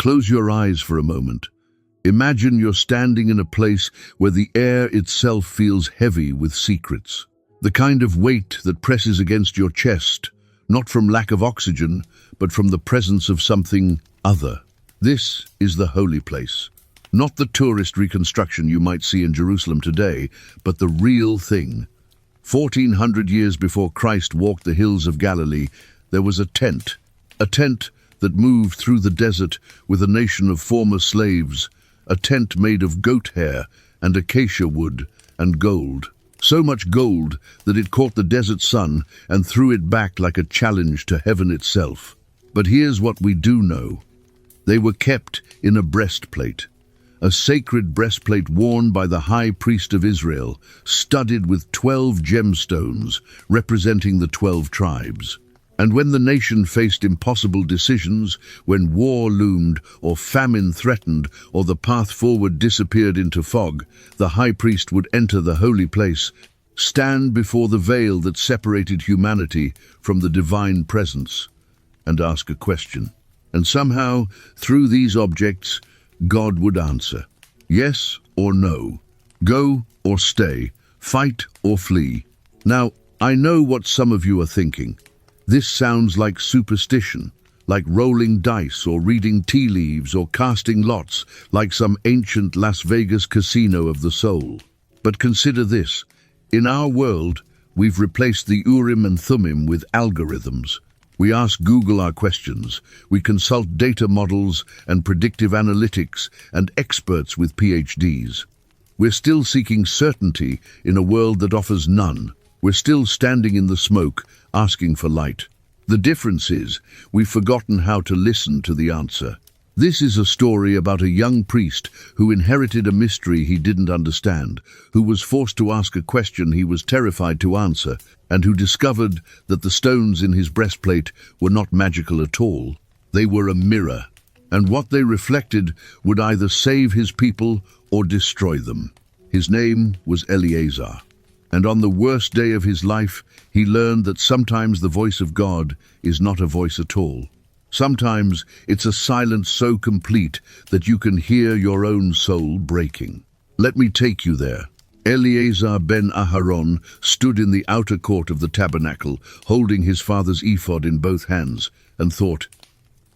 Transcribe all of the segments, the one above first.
Close your eyes for a moment. Imagine you're standing in a place where the air itself feels heavy with secrets. The kind of weight that presses against your chest, not from lack of oxygen, but from the presence of something other. This is the holy place. Not the tourist reconstruction you might see in Jerusalem today, but the real thing. 1400 years before Christ walked the hills of Galilee, there was a tent that moved through the desert with a nation of former slaves, a tent made of goat hair and acacia wood and gold. So much gold that it caught the desert sun and threw it back like a challenge to heaven itself. But here's what we do know. They were kept in a breastplate, a sacred breastplate worn by the high priest of Israel, studded with 12 gemstones representing the 12 tribes. And when the nation faced impossible decisions, when war loomed or famine threatened or the path forward disappeared into fog, the high priest would enter the holy place, stand before the veil that separated humanity from the divine presence, and ask a question. And somehow, through these objects, God would answer. Yes or no. Go or stay. Fight or flee. Now, I know what some of you are thinking. This sounds like superstition, like rolling dice or reading tea leaves or casting lots, like some ancient Las Vegas casino of the soul. But consider this. In our world, we've replaced the Urim and Thummim with algorithms. We ask Google our questions. We consult data models and predictive analytics and experts with PhDs. We're still seeking certainty in a world that offers none. We're still standing in the smoke, asking for light. The difference is, we've forgotten how to listen to the answer. This is a story about a young priest who inherited a mystery he didn't understand, who was forced to ask a question he was terrified to answer, and who discovered that the stones in his breastplate were not magical at all. They were a mirror, and what they reflected would either save his people or destroy them. His name was Eleazar. And on the worst day of his life, he learned that sometimes the voice of God is not a voice at all. Sometimes it's a silence so complete that you can hear your own soul breaking. Let me take you there. Eleazar ben Aharon stood in the outer court of the tabernacle, holding his father's ephod in both hands, and thought,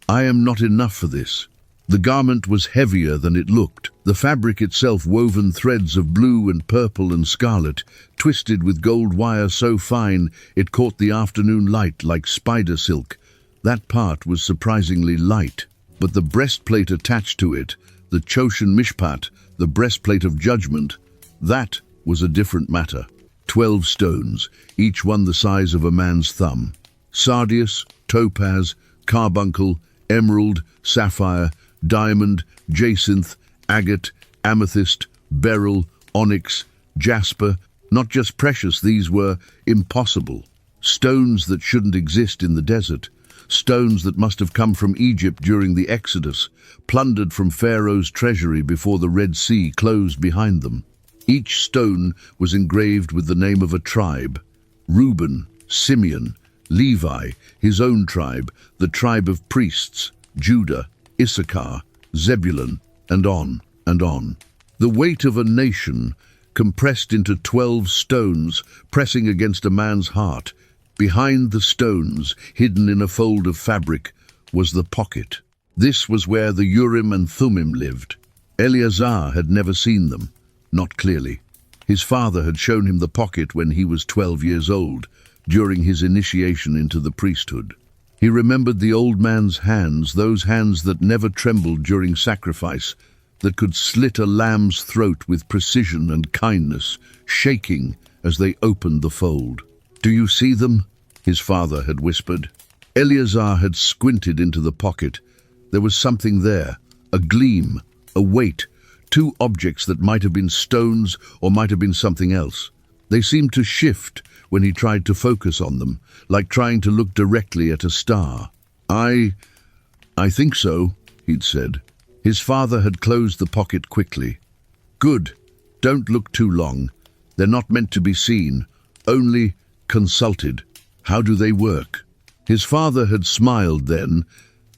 I am not enough for this. The garment was heavier than it looked, the fabric itself woven threads of blue and purple and scarlet, twisted with gold wire so fine it caught the afternoon light like spider silk. That part was surprisingly light, but the breastplate attached to it, the Choshen Mishpat, the breastplate of judgment, that was a different matter. 12 stones, each one the size of a man's thumb. Sardius, topaz, carbuncle, emerald, sapphire, diamond, jacinth, agate, amethyst, beryl, onyx, jasper. Not just precious, these were impossible. Stones that shouldn't exist in the desert. Stones that must have come from Egypt during the Exodus, plundered from Pharaoh's treasury before the Red Sea closed behind them. Each stone was engraved with the name of a tribe: Reuben, Simeon, Levi, his own tribe, the tribe of priests, Judah, Issachar, Zebulun, and on and on. The weight of a nation compressed into 12 stones, pressing against a man's heart. Behind the stones, hidden in a fold of fabric, was the pocket. This was where the Urim and Thummim lived. Eleazar had never seen them, not clearly. His father had shown him the pocket when he was 12 years old, during his initiation into the priesthood. He remembered the old man's hands, those hands that never trembled during sacrifice, that could slit a lamb's throat with precision and kindness, shaking as they opened the fold. "Do you see them?" his father had whispered. Eleazar had squinted into the pocket. There was something there, a gleam, a weight, two objects that might have been stones or might have been something else. They seemed to shift when he tried to focus on them, like trying to look directly at a star. I think so," he'd said. His father had closed the pocket quickly. "Good. Don't look too long. They're not meant to be seen, only consulted. How do they work?" His father had smiled then,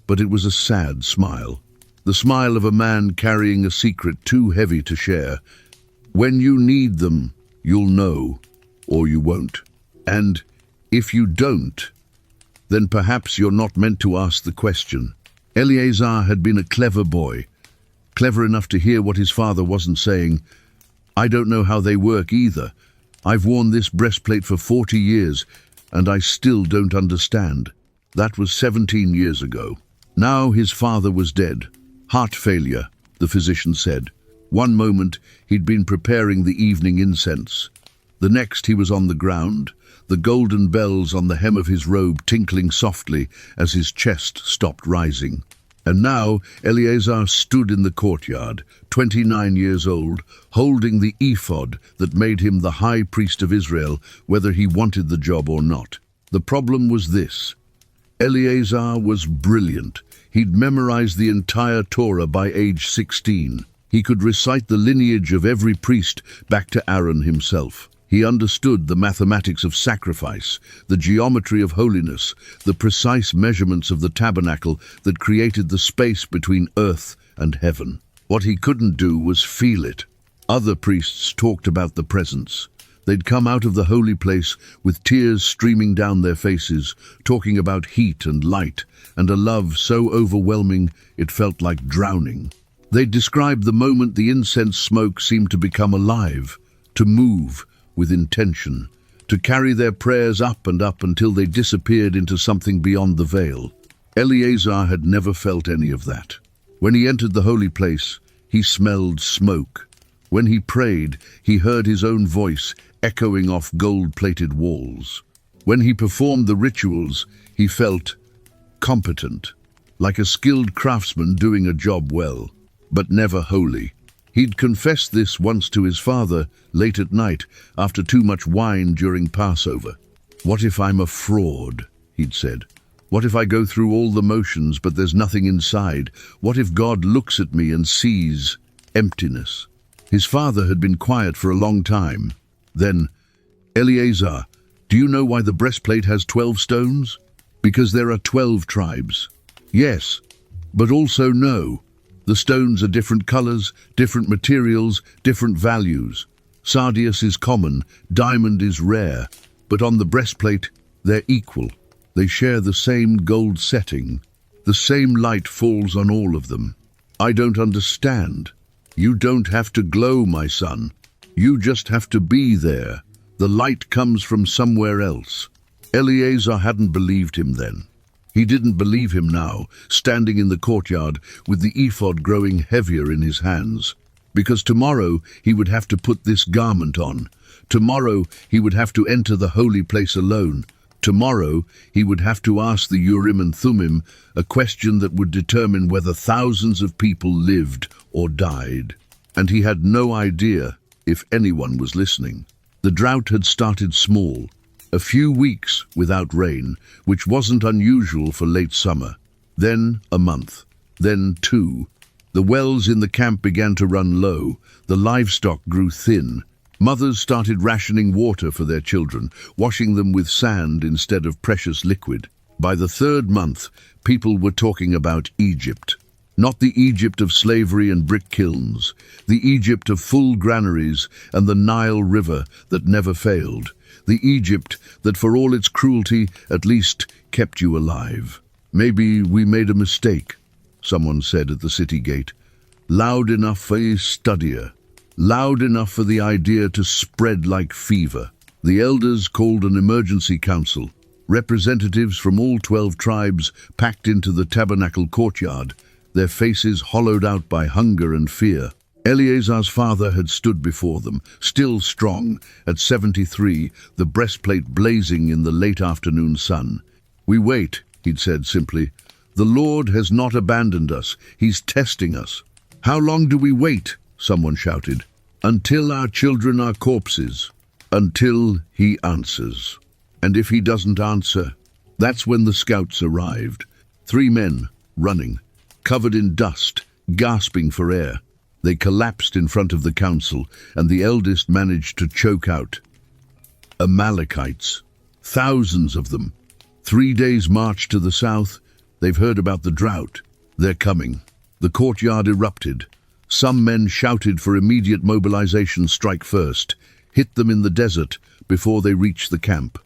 but it was a sad smile. the smile of a man carrying a secret too heavy to share. When you need them, you'll know, or you won't. And if you don't, then perhaps you're not meant to ask the question. Eleazar had been a clever boy, clever enough to hear what his father wasn't saying. I don't know how they work either. I've worn this breastplate for 40 years, and I still don't understand. That was 17 years ago. Now his father was dead. Heart failure, the physician said. One moment he'd been preparing the evening incense. The next he was on the ground, the golden bells on the hem of his robe tinkling softly as his chest stopped rising. And now Eleazar stood in the courtyard, 29 years old, holding the ephod that made him the high priest of Israel, whether he wanted the job or not. The problem was this. Eleazar was brilliant. He'd memorized the entire Torah by age 16. He could recite the lineage of every priest back to Aaron himself. He understood the mathematics of sacrifice, the geometry of holiness, the precise measurements of the tabernacle that created the space between earth and heaven. What he couldn't do was feel it. Other priests talked about the presence. They'd come out of the holy place with tears streaming down their faces, talking about heat and light, and a love so overwhelming it felt like drowning. They described the moment the incense smoke seemed to become alive, to move with intention, to carry their prayers up and up until they disappeared into something beyond the veil. Eleazar had never felt any of that. When he entered the holy place, he smelled smoke. When he prayed, he heard his own voice echoing off gold-plated walls. When he performed the rituals, he felt competent, like a skilled craftsman doing a job well, but never holy. He'd confessed this once to his father late at night after too much wine during Passover. "What if I'm a fraud?" he'd said. "What if I go through all the motions but there's nothing inside? What if God looks at me and sees emptiness?" His father had been quiet for a long time. Then, "Eleazar, do you know why the breastplate has 12 stones? Because there are 12 tribes." "Yes, but also no. The stones are different colors, different materials, different values. Sardius is common, diamond is rare, but on the breastplate, they're equal. They share the same gold setting. The same light falls on all of them." "I don't understand." "You don't have to glow, my son. You just have to be there. The light comes from somewhere else." Eleazar hadn't believed him then. He didn't believe him now, standing in the courtyard with the ephod growing heavier in his hands. Because tomorrow he would have to put this garment on. Tomorrow he would have to enter the holy place alone. Tomorrow he would have to ask the Urim and Thummim a question that would determine whether thousands of people lived or died. And he had no idea if anyone was listening. The drought had started small. A few weeks without rain, which wasn't unusual for late summer. Then a month. Then 2. The wells in the camp began to run low. The livestock grew thin. Mothers started rationing water for their children, washing them with sand instead of precious liquid. By the 3rd month, people were talking about Egypt. Not the Egypt of slavery and brick kilns, the Egypt of full granaries and the Nile River that never failed. The Egypt that, for all its cruelty, at least kept you alive. "Maybe we made a mistake," someone said at the city gate. "Loud enough for a studier. Loud enough for the idea to spread like fever." The elders called an emergency council. Representatives from all 12 tribes packed into the tabernacle courtyard, their faces hollowed out by hunger and fear. Eleazar's father had stood before them, still strong, at 73, the breastplate blazing in the late afternoon sun. "We wait," he'd said simply. "The Lord has not abandoned us. He's testing us." "How long do we wait?" someone shouted. "Until our children are corpses. Until he answers. And if he doesn't answer..." That's when the scouts arrived. 3 men, running, covered in dust, gasping for air. They collapsed in front of the council, and the eldest managed to choke out, "Amalekites. Thousands of them. 3 days' march to the south. They've heard about the drought. They're coming." The courtyard erupted. Some men shouted for immediate mobilization, strike first, hit them in the desert before they reached the camp.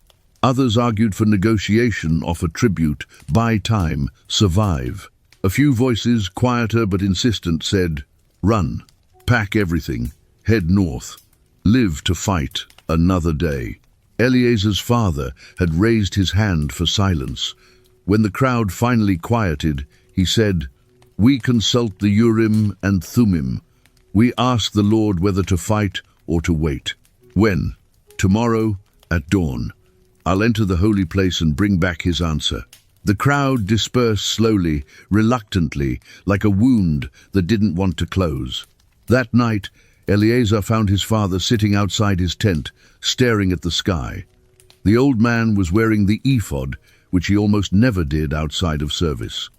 Others argued for negotiation, offer tribute, buy time, survive. A few voices, quieter but insistent, said, "Run, pack everything, head north, live to fight another day." Eleazar's father had raised his hand for silence. When the crowd finally quieted, he said, "We consult the Urim and Thummim. We ask the Lord whether to fight or to wait." "When?" "Tomorrow at dawn. I'll enter the holy place and bring back his answer." The crowd dispersed slowly, reluctantly, like a wound that didn't want to close. That night, Eleazar found his father sitting outside his tent, staring at the sky. The old man was wearing the ephod, which he almost never did outside of service.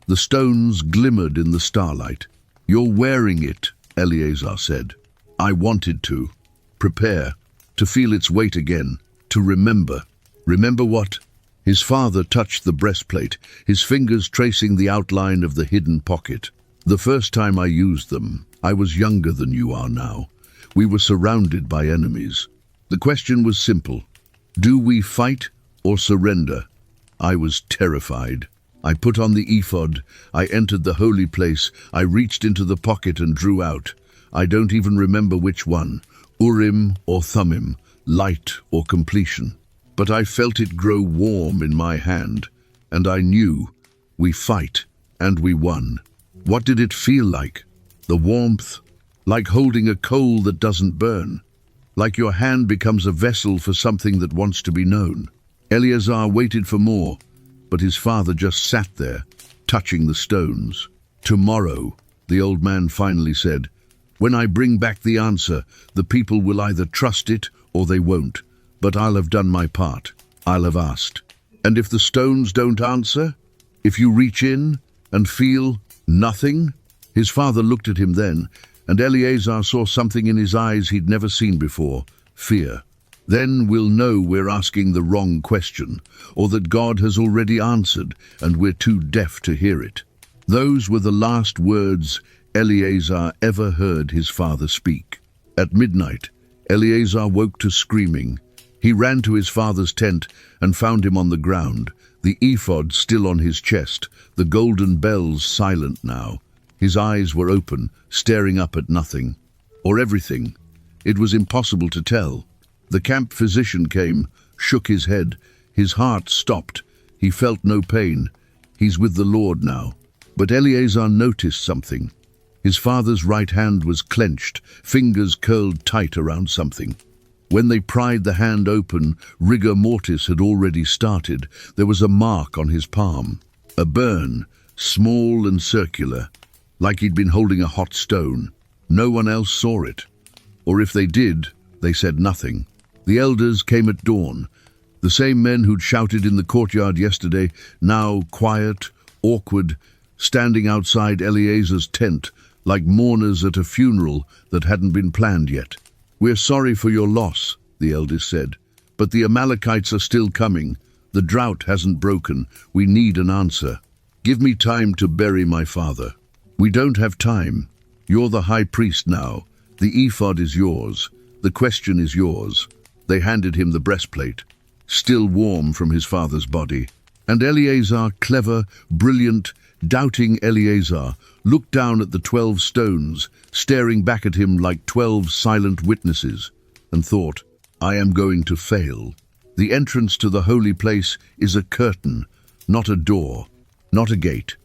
The stones glimmered in the starlight. "You're wearing it," Eleazar said. "I wanted to. Prepare, to feel its weight again, to remember." "Remember what?" His father touched the breastplate, his fingers tracing the outline of the hidden pocket. "The first time I used them, I was younger than you are now. We were surrounded by enemies. The question was simple. Do we fight or surrender? I was terrified. I put on the ephod, I entered the holy place, I reached into the pocket and drew out. I don't even remember which one, Urim or Thummim, light or completion. But I felt it grow warm in my hand, and I knew, we fight, and we won. What did it feel like? The warmth, like holding a coal that doesn't burn, like your hand becomes a vessel for something that wants to be known. Eleazar waited for more, but his father just sat there, touching the stones. "Tomorrow," the old man finally said, "when I bring back the answer, the people will either trust it or they won't. But I'll have done my part. I'll have asked. And if the stones don't answer? If you reach in and feel nothing?" His father looked at him then, and Eleazar saw something in his eyes he'd never seen before, fear. "Then we'll know we're asking the wrong question, or that God has already answered and we're too deaf to hear it." Those were the last words Eleazar ever heard his father speak. At midnight, Eleazar woke to screaming. He ran to his father's tent and found him on the ground, the ephod still on his chest, the golden bells silent now. His eyes were open, staring up at nothing. Or everything. It was impossible to tell. The camp physician came, shook his head. His heart stopped. He felt no pain. He's with the Lord now. But Eleazar noticed something. His father's right hand was clenched, fingers curled tight around something. When they pried the hand open, rigor mortis had already started. There was a mark on his palm. A burn, small and circular, like he'd been holding a hot stone. No one else saw it. Or if they did, they said nothing. The elders came at dawn. The same men who'd shouted in the courtyard yesterday, now quiet, awkward, standing outside Eleazar's tent, like mourners at a funeral that hadn't been planned yet. "We're sorry for your loss," the elders said, "but the Amalekites are still coming. The drought hasn't broken. We need an answer. Give me time to bury my father." "We don't have time. You're the high priest now. The ephod is yours. The question is yours." They handed him the breastplate, still warm from his father's body. And Eleazar, clever, brilliant, doubting Eleazar, looked down at the 12 stones, staring back at him like 12 silent witnesses, and thought, "I am going to fail." The entrance to the holy place is a curtain, not a door, not a gate.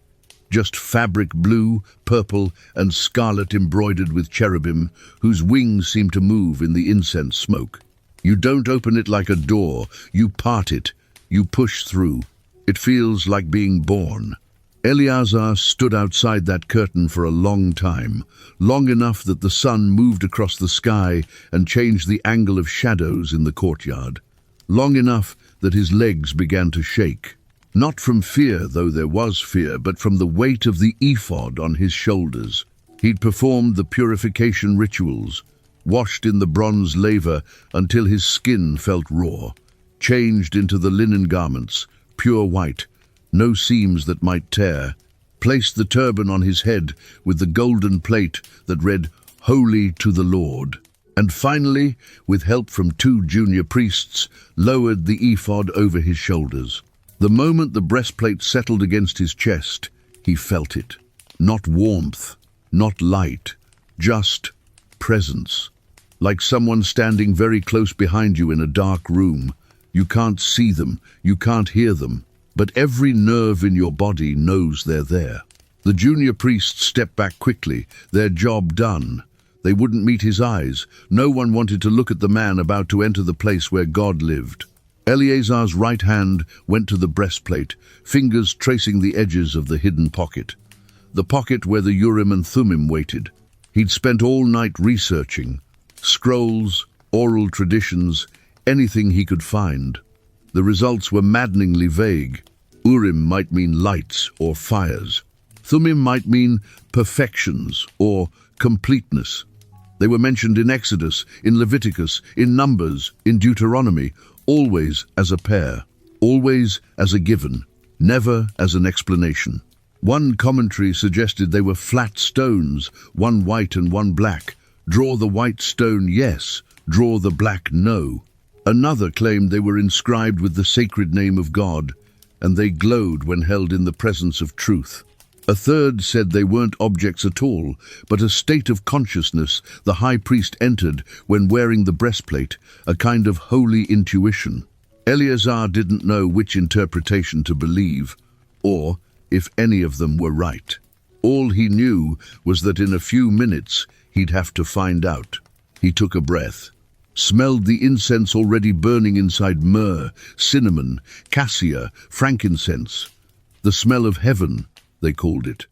Just fabric blue, purple, and scarlet embroidered with cherubim, whose wings seem to move in the incense smoke. You don't open it like a door, you part it, you push through. It feels like being born. Eleazar stood outside that curtain for a long time, long enough that the sun moved across the sky and changed the angle of shadows in the courtyard, long enough that his legs began to shake. Not from fear, though there was fear, but from the weight of the ephod on his shoulders. He'd performed the purification rituals, washed in the bronze laver until his skin felt raw, changed into the linen garments, pure white, no seams that might tear. placed the turban on his head with the golden plate that read, "Holy to the Lord," and finally, with help from 2 junior priests, lowered the ephod over his shoulders. The moment the breastplate settled against his chest, he felt it. Not warmth, not light, just presence. Like someone standing very close behind you in a dark room. You can't see them, you can't hear them, but every nerve in your body knows they're there. The junior priests stepped back quickly, their job done. They wouldn't meet his eyes. No one wanted to look at the man about to enter the place where God lived. Eleazar's right hand went to the breastplate, fingers tracing the edges of the hidden pocket. The pocket where the Urim and Thummim waited. He'd spent all night researching. Scrolls, oral traditions, anything he could find. The results were maddeningly vague. Urim might mean lights or fires. Thummim might mean perfections or completeness. They were mentioned in Exodus, in Leviticus, in Numbers, in Deuteronomy, always as a pair, always as a given, never as an explanation. One commentary suggested they were flat stones, one white and one black. Draw the white stone, yes. Draw the black, no. Another claimed they were inscribed with the sacred name of God, and they glowed when held in the presence of truth. A third said they weren't objects at all, but a state of consciousness the high priest entered when wearing the breastplate, a kind of holy intuition. Eleazar didn't know which interpretation to believe, or if any of them were right. All he knew was that in a few minutes he'd have to find out. He took a breath, smelled the incense already burning inside myrrh, cinnamon, cassia, frankincense. The smell of heaven, they called it.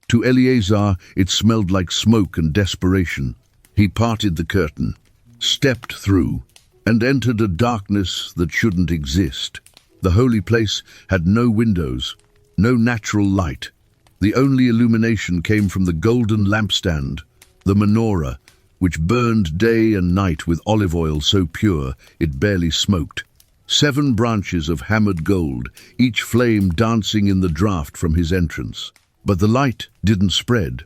To Eleazar, it smelled like smoke and desperation. He parted the curtain, stepped through, and entered a darkness that shouldn't exist. The holy place had no windows, no natural light. The only illumination came from the golden lampstand, the menorah, which burned day and night with olive oil so pure it barely smoked. 7 branches of hammered gold, each flame dancing in the draught from his entrance. But the light didn't spread.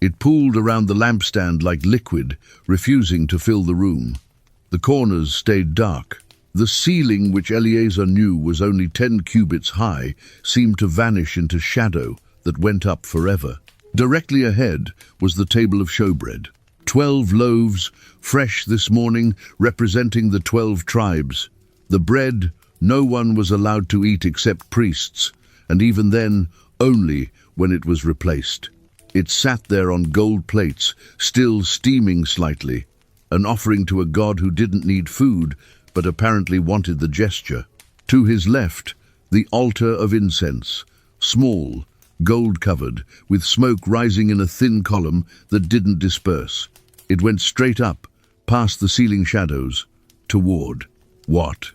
It pooled around the lampstand like liquid, refusing to fill the room. The corners stayed dark. The ceiling, which Eleazar knew was only 10 cubits high, seemed to vanish into shadow that went up forever. Directly ahead was the table of showbread. 12 loaves, fresh this morning, representing the 12 tribes. The bread no one was allowed to eat except priests, and even then only when it was replaced. It sat there on gold plates, still steaming slightly, an offering to a god who didn't need food, but apparently wanted the gesture. To his left, the altar of incense, small, gold-covered, with smoke rising in a thin column that didn't disperse. It went straight up, past the ceiling shadows, toward what?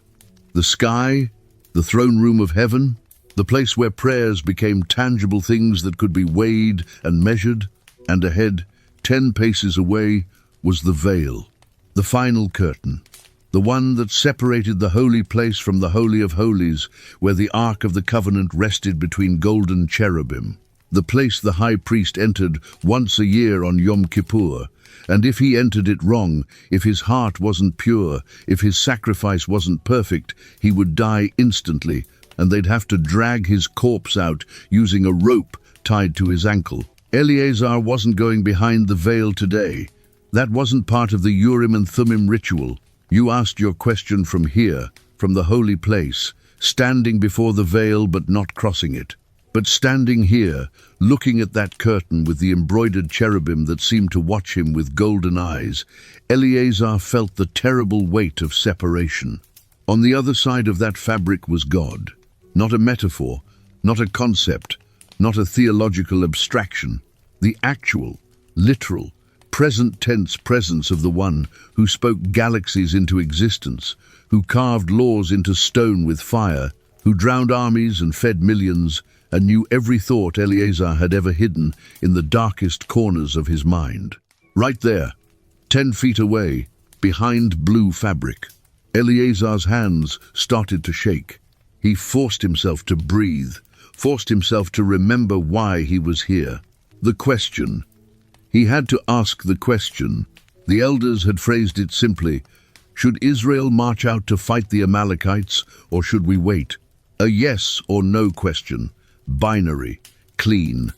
The sky? The throne room of heaven? The place where prayers became tangible things that could be weighed and measured? And ahead, 10 paces away, was the veil, the final curtain, the one that separated the holy place from the Holy of Holies, where the Ark of the Covenant rested between golden cherubim. The place the high priest entered once a year on Yom Kippur, and if he entered it wrong, if his heart wasn't pure, if his sacrifice wasn't perfect, he would die instantly, and they'd have to drag his corpse out using a rope tied to his ankle. Eleazar wasn't going behind the veil today. That wasn't part of the Urim and Thummim ritual. You asked your question from here, from the holy place, standing before the veil but not crossing it. But standing here, looking at that curtain with the embroidered cherubim that seemed to watch him with golden eyes, Eleazar felt the terrible weight of separation. On the other side of that fabric was God. Not a metaphor, not a concept, not a theological abstraction. The actual, literal, present tense presence of the one who spoke galaxies into existence, who carved laws into stone with fire, who drowned armies and fed millions, and knew every thought Eleazar had ever hidden in the darkest corners of his mind. Right there, 10 feet away, behind blue fabric. Eleazar's hands started to shake. He forced himself to breathe, forced himself to remember why he was here. The question. He had to ask the question. The elders had phrased it simply: should Israel march out to fight the Amalekites, or should we wait? A yes or no question. Binary. Clean.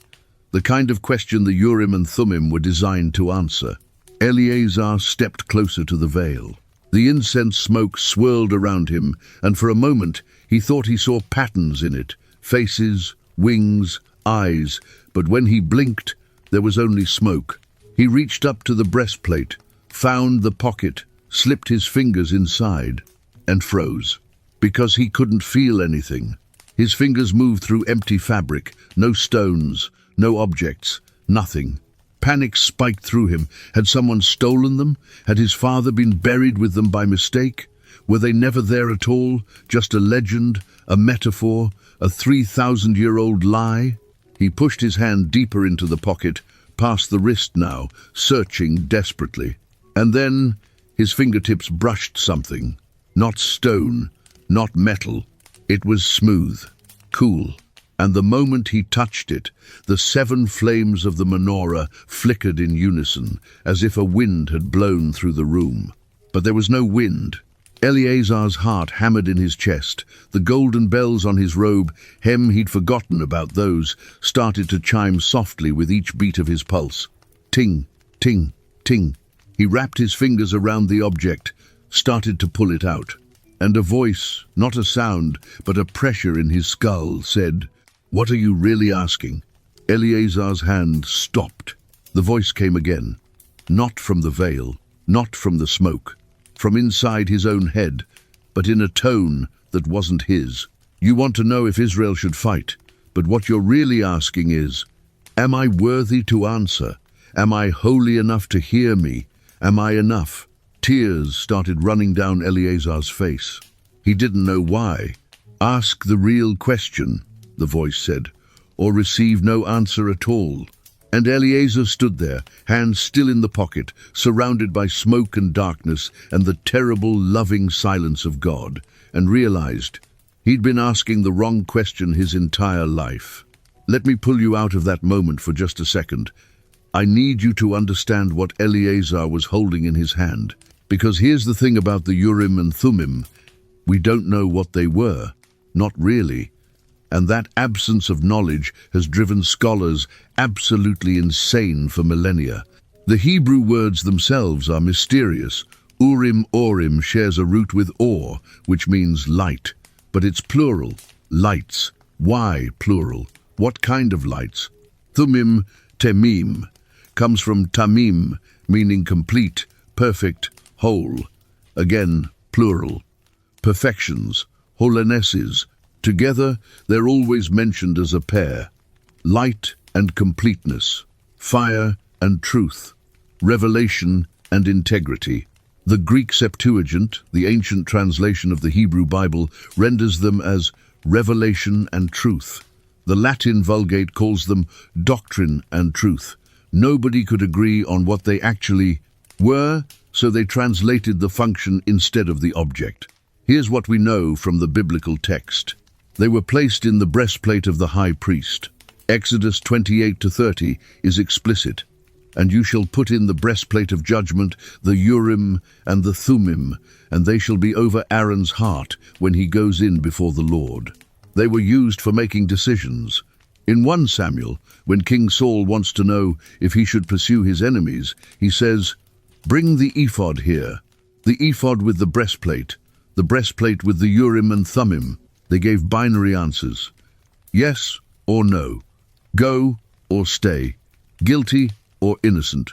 The kind of question the Urim and Thummim were designed to answer. Eleazar stepped closer to the veil. The incense smoke swirled around him, and for a moment he thought he saw patterns in it. Faces, wings, eyes, but when he blinked, there was only smoke. He reached up to the breastplate, found the pocket, slipped his fingers inside, and froze. Because he couldn't feel anything. His fingers moved through empty fabric, no stones, no objects, nothing. Panic spiked through him. Had someone stolen them? Had his father been buried with them by mistake? Were they never there at all? Just a legend, a metaphor, a 3,000-year-old lie? He pushed his hand deeper into the pocket, past the wrist now, searching desperately. And then his fingertips brushed something. Not stone, not metal. It was smooth, cool. And the moment he touched it, the 7 flames of the menorah flickered in unison, as if a wind had blown through the room. But there was no wind. Eleazar's heart hammered in his chest. The golden bells on his robe, hem he'd forgotten about those, started to chime softly with each beat of his pulse. Ting, ting, ting. He wrapped his fingers around the object, started to pull it out. And a voice, not a sound, but a pressure in his skull, said, "What are you really asking?" Eleazar's hand stopped. The voice came again. Not from the veil, not from the smoke. From inside his own head, but in a tone that wasn't his. "You want to know if Israel should fight, but what you're really asking is, am I worthy to answer? Am I holy enough to hear me? Am I enough?" Tears started running down Eleazar's face. He didn't know why. "Ask the real question," the voice said, "or receive no answer at all." And Eleazar stood there, hands still in the pocket, surrounded by smoke and darkness and the terrible, loving silence of God, and realized he'd been asking the wrong question his entire life. Let me pull you out of that moment for just a second. I need you to understand what Eleazar was holding in his hand, because here's the thing about the Urim and Thummim. We don't know what they were, not really. And that absence of knowledge has driven scholars absolutely insane for millennia. The Hebrew words themselves are mysterious. Urim Orim shares a root with or, which means light, but it's plural, lights. Why plural? What kind of lights? Thummim, temim, comes from tamim, meaning complete, perfect, whole. Again, plural. Perfections, holinesses. Together, they're always mentioned as a pair. Light and completeness, fire and truth, revelation and integrity. The Greek Septuagint, the ancient translation of the Hebrew Bible, renders them as revelation and truth. The Latin Vulgate calls them doctrine and truth. Nobody could agree on what they actually were, so they translated the function instead of the object. Here's what we know from the biblical text. They were placed in the breastplate of the high priest. Exodus 28-30 is explicit. "And you shall put in the breastplate of judgment, the Urim and the Thummim, and they shall be over Aaron's heart when he goes in before the Lord." They were used for making decisions. In 1 Samuel, when King Saul wants to know if he should pursue his enemies, he says, "Bring the ephod here, the ephod with the breastplate with the Urim and Thummim." They gave binary answers. Yes or no. Go or stay. Guilty or innocent.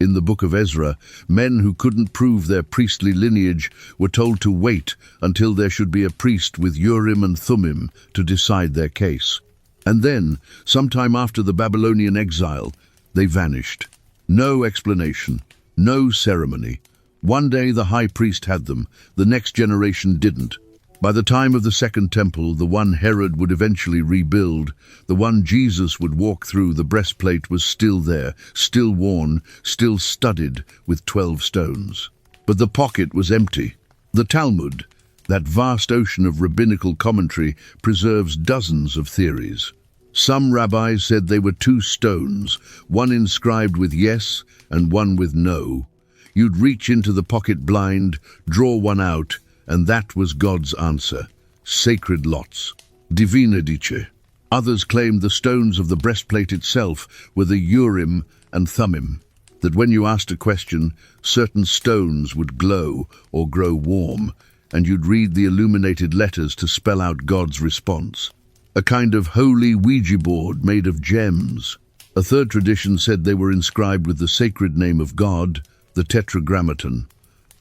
In the book of Ezra, men who couldn't prove their priestly lineage were told to wait until there should be a priest with Urim and Thummim to decide their case. And then, sometime after the Babylonian exile, they vanished. No explanation, no ceremony. One day the high priest had them, the next generation didn't. By the time of the Second Temple, the one Herod would eventually rebuild, the one Jesus would walk through, the breastplate was still there, still worn, still studded with 12 stones. But the pocket was empty. The Talmud, That vast ocean of rabbinical commentary preserves dozens of theories. Some rabbis said they were two stones, one inscribed with yes and one with no. You'd reach into the pocket blind, draw one out, and that was God's answer. Sacred lots. Divina dice. Others claimed the stones of the breastplate itself were the Urim and Thummim, that when you asked a question, certain stones would glow or grow warm, and you'd read the illuminated letters to spell out God's response. A kind of holy Ouija board made of gems. A third tradition said they were inscribed with the sacred name of God, the Tetragrammaton,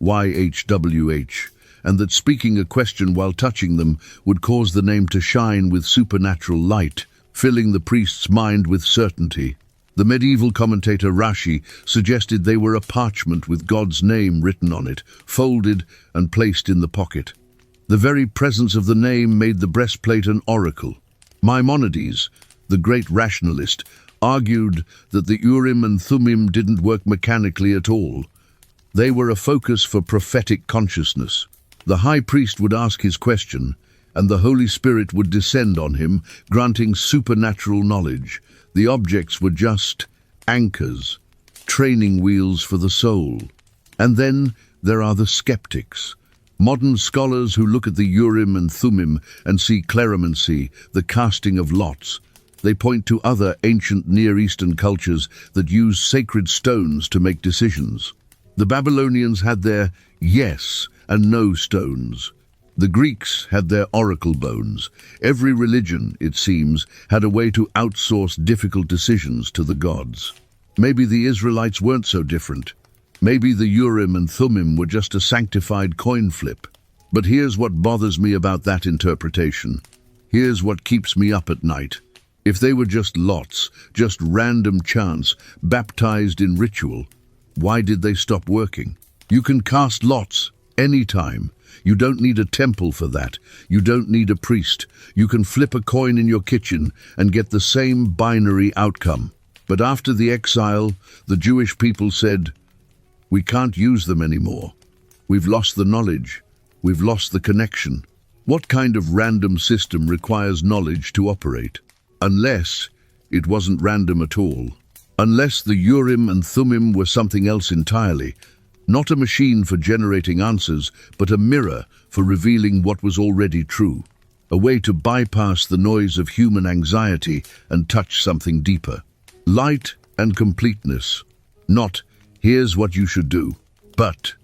YHWH, and that speaking a question while touching them would cause the name to shine with supernatural light, filling the priest's mind with certainty. The medieval commentator Rashi suggested they were a parchment with God's name written on it, folded and placed in the pocket. The very presence of the name made the breastplate an oracle. Maimonides, the great rationalist, argued that the Urim and Thummim didn't work mechanically at all. They were a focus for prophetic consciousness. The high priest would ask his question, and the Holy Spirit would descend on him, granting supernatural knowledge. The objects were just anchors, training wheels for the soul. And then there are the skeptics. Modern scholars who look at the Urim and Thummim and see cleromancy, the casting of lots. They point to other ancient Near Eastern cultures that use sacred stones to make decisions. The Babylonians had their yes and no stones. The Greeks had their oracle bones. Every religion, it seems, had a way to outsource difficult decisions to the gods. Maybe the Israelites weren't so different. Maybe the Urim and Thummim were just a sanctified coin flip. But here's what bothers me about that interpretation. Here's what keeps me up at night. If they were just lots, just random chance, baptized in ritual, why did they stop working? You can cast lots anytime. You don't need a temple for that. You don't need a priest. You can flip a coin in your kitchen and get the same binary outcome. But after the exile, the Jewish people said, "We can't use them anymore. We've lost the knowledge. We've lost the connection." What kind of random system requires knowledge to operate? Unless it wasn't random at all. Unless the Urim and Thummim were something else entirely. Not a machine for generating answers, but a mirror for revealing what was already true. A way to bypass the noise of human anxiety and touch something deeper. Light and completeness. Not, here's what you should do, but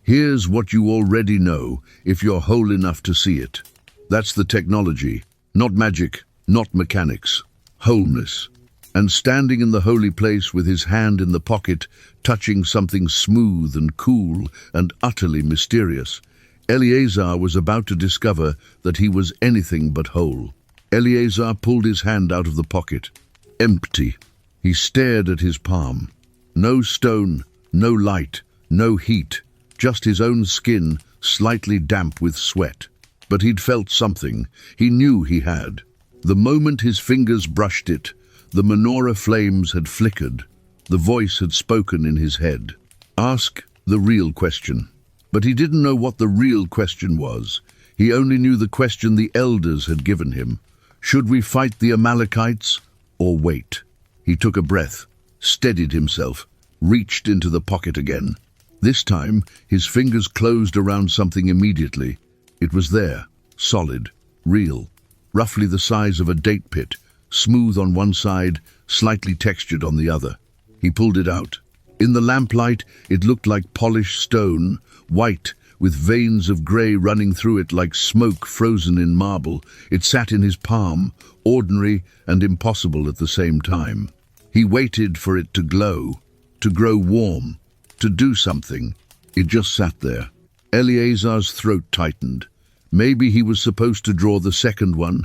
here's what you already know if you're whole enough to see it. That's the technology, not magic, not mechanics. Wholeness. And standing in the holy place with his hand in the pocket, touching something smooth and cool and utterly mysterious, Eleazar was about to discover that he was anything but whole. Eleazar pulled his hand out of the pocket. Empty. He stared at his palm. No stone, no light, no heat, just his own skin, slightly damp with sweat. But he'd felt something. He knew he had. The moment his fingers brushed it, the menorah flames had flickered. The voice had spoken in his head. Ask the real question. But he didn't know what the real question was. He only knew the question the elders had given him. Should we fight the Amalekites or wait? He took a breath, steadied himself, reached into the pocket again. This time, his fingers closed around something immediately. It was there, solid, real, roughly the size of a date pit, smooth on one side, slightly textured on the other. He pulled it out. In the lamplight, it looked like polished stone, white, with veins of grey running through it like smoke frozen in marble. It sat in his palm, ordinary and impossible at the same time. He waited for it to glow, to grow warm, to do something. It just sat there. Eleazar's throat tightened. Maybe he was supposed to draw the second one.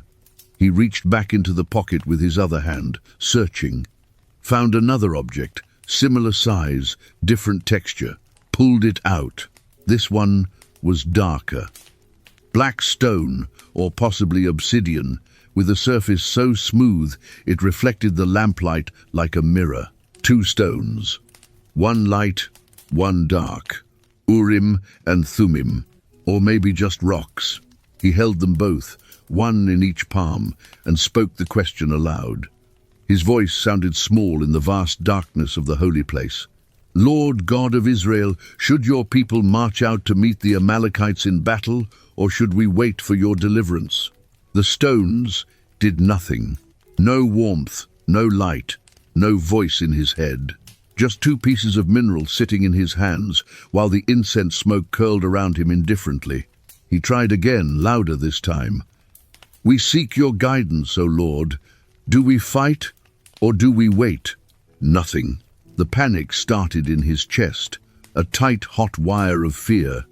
He reached back into the pocket with his other hand, searching. Found another object, similar size, different texture. Pulled it out. This one was darker. Black stone, or possibly obsidian, with a surface so smooth it reflected the lamplight like a mirror. Two stones. One light, one dark. Urim and Thummim, Or maybe just rocks. He held them both, one in each palm, and spoke the question aloud. His voice sounded small in the vast darkness of the holy place. Lord God of Israel, should your people march out to meet the Amalekites in battle, or should we wait for your deliverance? The stones did nothing. No warmth, no light, no voice in his head. Just two pieces of mineral sitting in his hands, while the incense smoke curled around him indifferently. He tried again, louder this time. We seek your guidance, O Lord. Do we fight, or do we wait? Nothing. The panic started in his chest, a tight, hot wire of fear.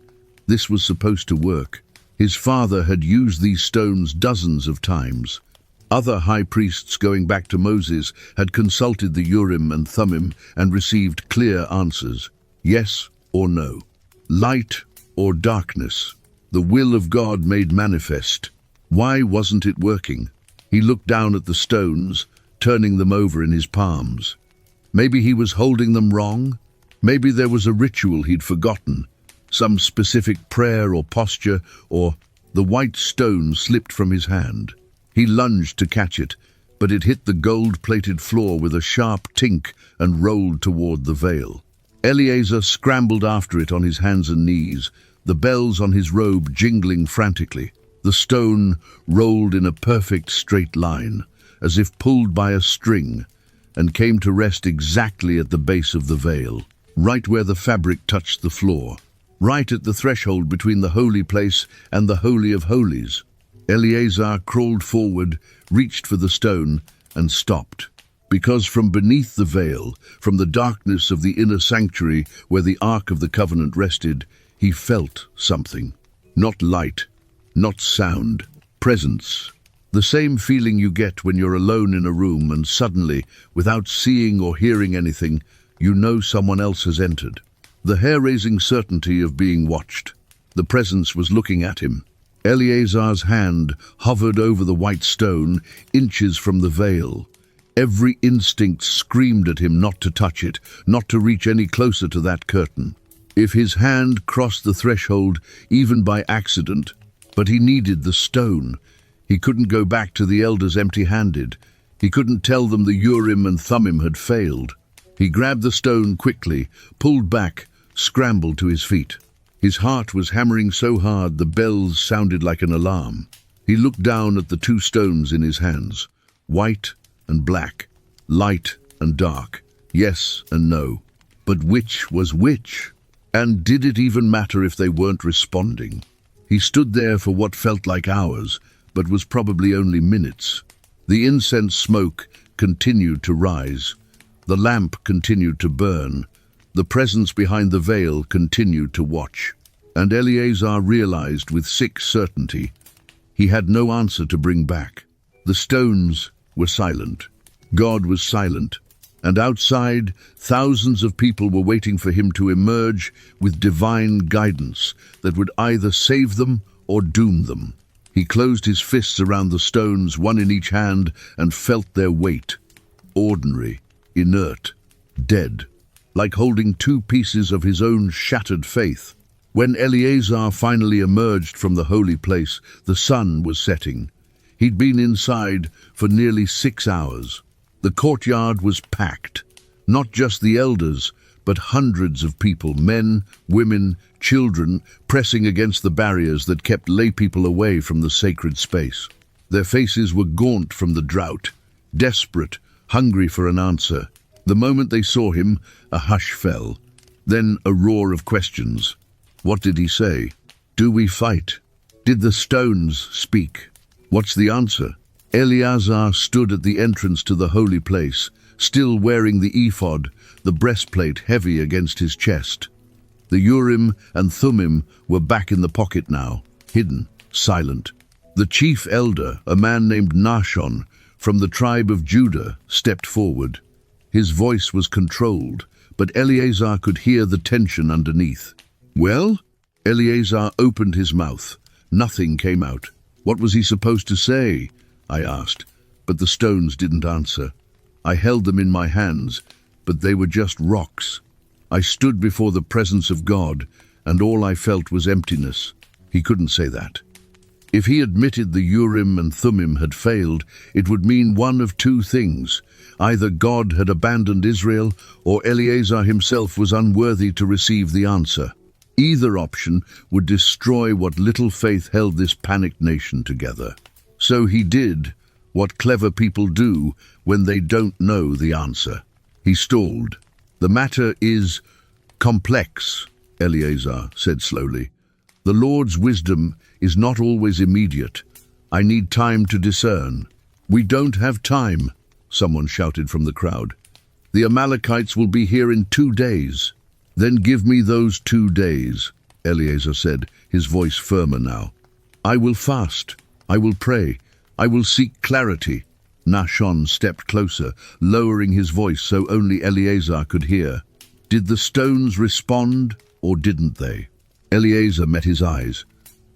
This was supposed to work. His father had used these stones dozens of times. Other high priests going back to Moses had consulted the Urim and Thummim and received clear answers. Yes or no. Light or darkness. The will of God made manifest. Why wasn't it working? He looked down at the stones, turning them over in his palms. Maybe he was holding them wrong. Maybe there was a ritual he'd forgotten. Some specific prayer or posture, or the white stone slipped from his hand. He lunged to catch it, but it hit the gold-plated floor with a sharp tink and rolled toward the veil. Eleazar scrambled after it on his hands and knees, the bells on his robe jingling frantically. The stone rolled in a perfect straight line, as if pulled by a string, and came to rest exactly at the base of the veil, right where the fabric touched the floor, right at the threshold between the holy place and the Holy of Holies. Eleazar crawled forward, reached for the stone, and stopped. Because from beneath the veil, from the darkness of the inner sanctuary where the Ark of the Covenant rested, he felt something. Not light, not sound, presence. The same feeling you get when you're alone in a room and suddenly, without seeing or hearing anything, you know someone else has entered. The hair-raising certainty of being watched. The presence was looking at him. Eleazar's hand hovered over the white stone, inches from the veil. Every instinct screamed at him not to touch it, not to reach any closer to that curtain. If his hand crossed the threshold, even by accident, but he needed the stone. He couldn't go back to the elders empty-handed. He couldn't tell them the Urim and Thummim had failed. He grabbed the stone quickly, pulled back, scrambled to his feet. His heart was hammering so hard the bells sounded like an alarm. He looked down at the two stones in his hands, white and black, light and dark, yes and no. But which was which? And did it even matter if they weren't responding? He stood there for what felt like hours, but was probably only minutes. The incense smoke continued to rise. The lamp continued to burn. The presence behind the veil continued to watch. And Eleazar realized with sick certainty he had no answer to bring back. The stones were silent. God was silent. And outside, thousands of people were waiting for him to emerge with divine guidance that would either save them or doom them. He closed his fists around the stones, one in each hand, and felt their weight. Ordinary, inert, dead, like holding two pieces of his own shattered faith. When Eleazar finally emerged from the holy place, the sun was setting. He'd been inside for nearly 6 hours. The courtyard was packed. Not just the elders, but hundreds of people, men, women, children, pressing against the barriers that kept lay people away from the sacred space. Their faces were gaunt from the drought, desperate, hungry for an answer. The moment they saw him, a hush fell. Then a roar of questions. What did he say? Do we fight? Did the stones speak? What's the answer? Eleazar stood at the entrance to the holy place, still wearing the ephod, the breastplate heavy against his chest. The Urim and Thummim were back in the pocket now, hidden, silent. The chief elder, a man named Nashon, from the tribe of Judah, stepped forward. His voice was controlled, but Eleazar could hear the tension underneath. Well? Eleazar opened his mouth. Nothing came out. What was he supposed to say? I asked, but the stones didn't answer. I held them in my hands, but they were just rocks. I stood before the presence of God, and all I felt was emptiness. He couldn't say that. If he admitted the Urim and Thummim had failed, it would mean one of two things. Either God had abandoned Israel, or Eleazar himself was unworthy to receive the answer. Either option would destroy what little faith held this panicked nation together. So he did what clever people do when they don't know the answer. He stalled. "The matter is complex," Eleazar said slowly. "The Lord's wisdom is not always immediate. I need time to discern." "We don't have time," someone shouted from the crowd. "The Amalekites will be here in 2 days. "Then give me those 2 days," Eleazar said, his voice firmer now. "I will fast. I will pray. I will seek clarity." Nahshon stepped closer, lowering his voice so only Eleazar could hear. "Did the stones respond, or didn't they?" Eleazar met his eyes.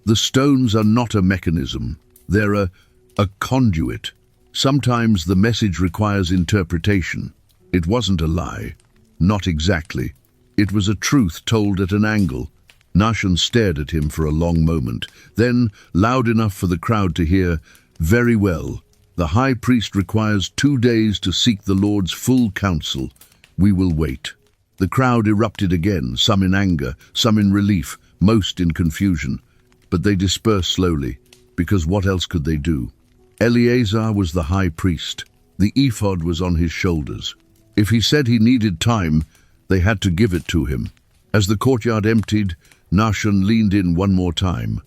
"The stones are not a mechanism. They're a conduit. Sometimes the message requires interpretation." It wasn't a lie. Not exactly. It was a truth told at an angle. Nahshon stared at him for a long moment. Then, loud enough for the crowd to hear, "Very well. The high priest requires 2 days to seek the Lord's full counsel. We will wait." The crowd erupted again, some in anger, some in relief, most in confusion. But they dispersed slowly, because what else could they do? Eleazar was the high priest. The ephod was on his shoulders. If he said he needed time, they had to give it to him. As the courtyard emptied, Nahshon leaned in one more time.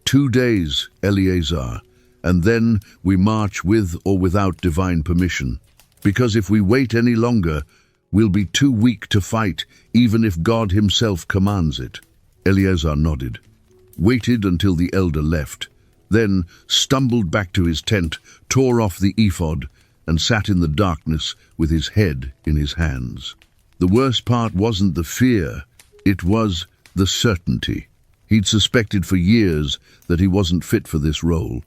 2 days, Eleazar, and then we march with or without divine permission. Because if we wait any longer, we'll be too weak to fight, even if God himself commands it. Eleazar nodded, waited until the elder left, then stumbled back to his tent, tore off the ephod, and sat in the darkness with his head in his hands. The worst part wasn't the fear, it was the certainty. He'd suspected for years that he wasn't fit for this role,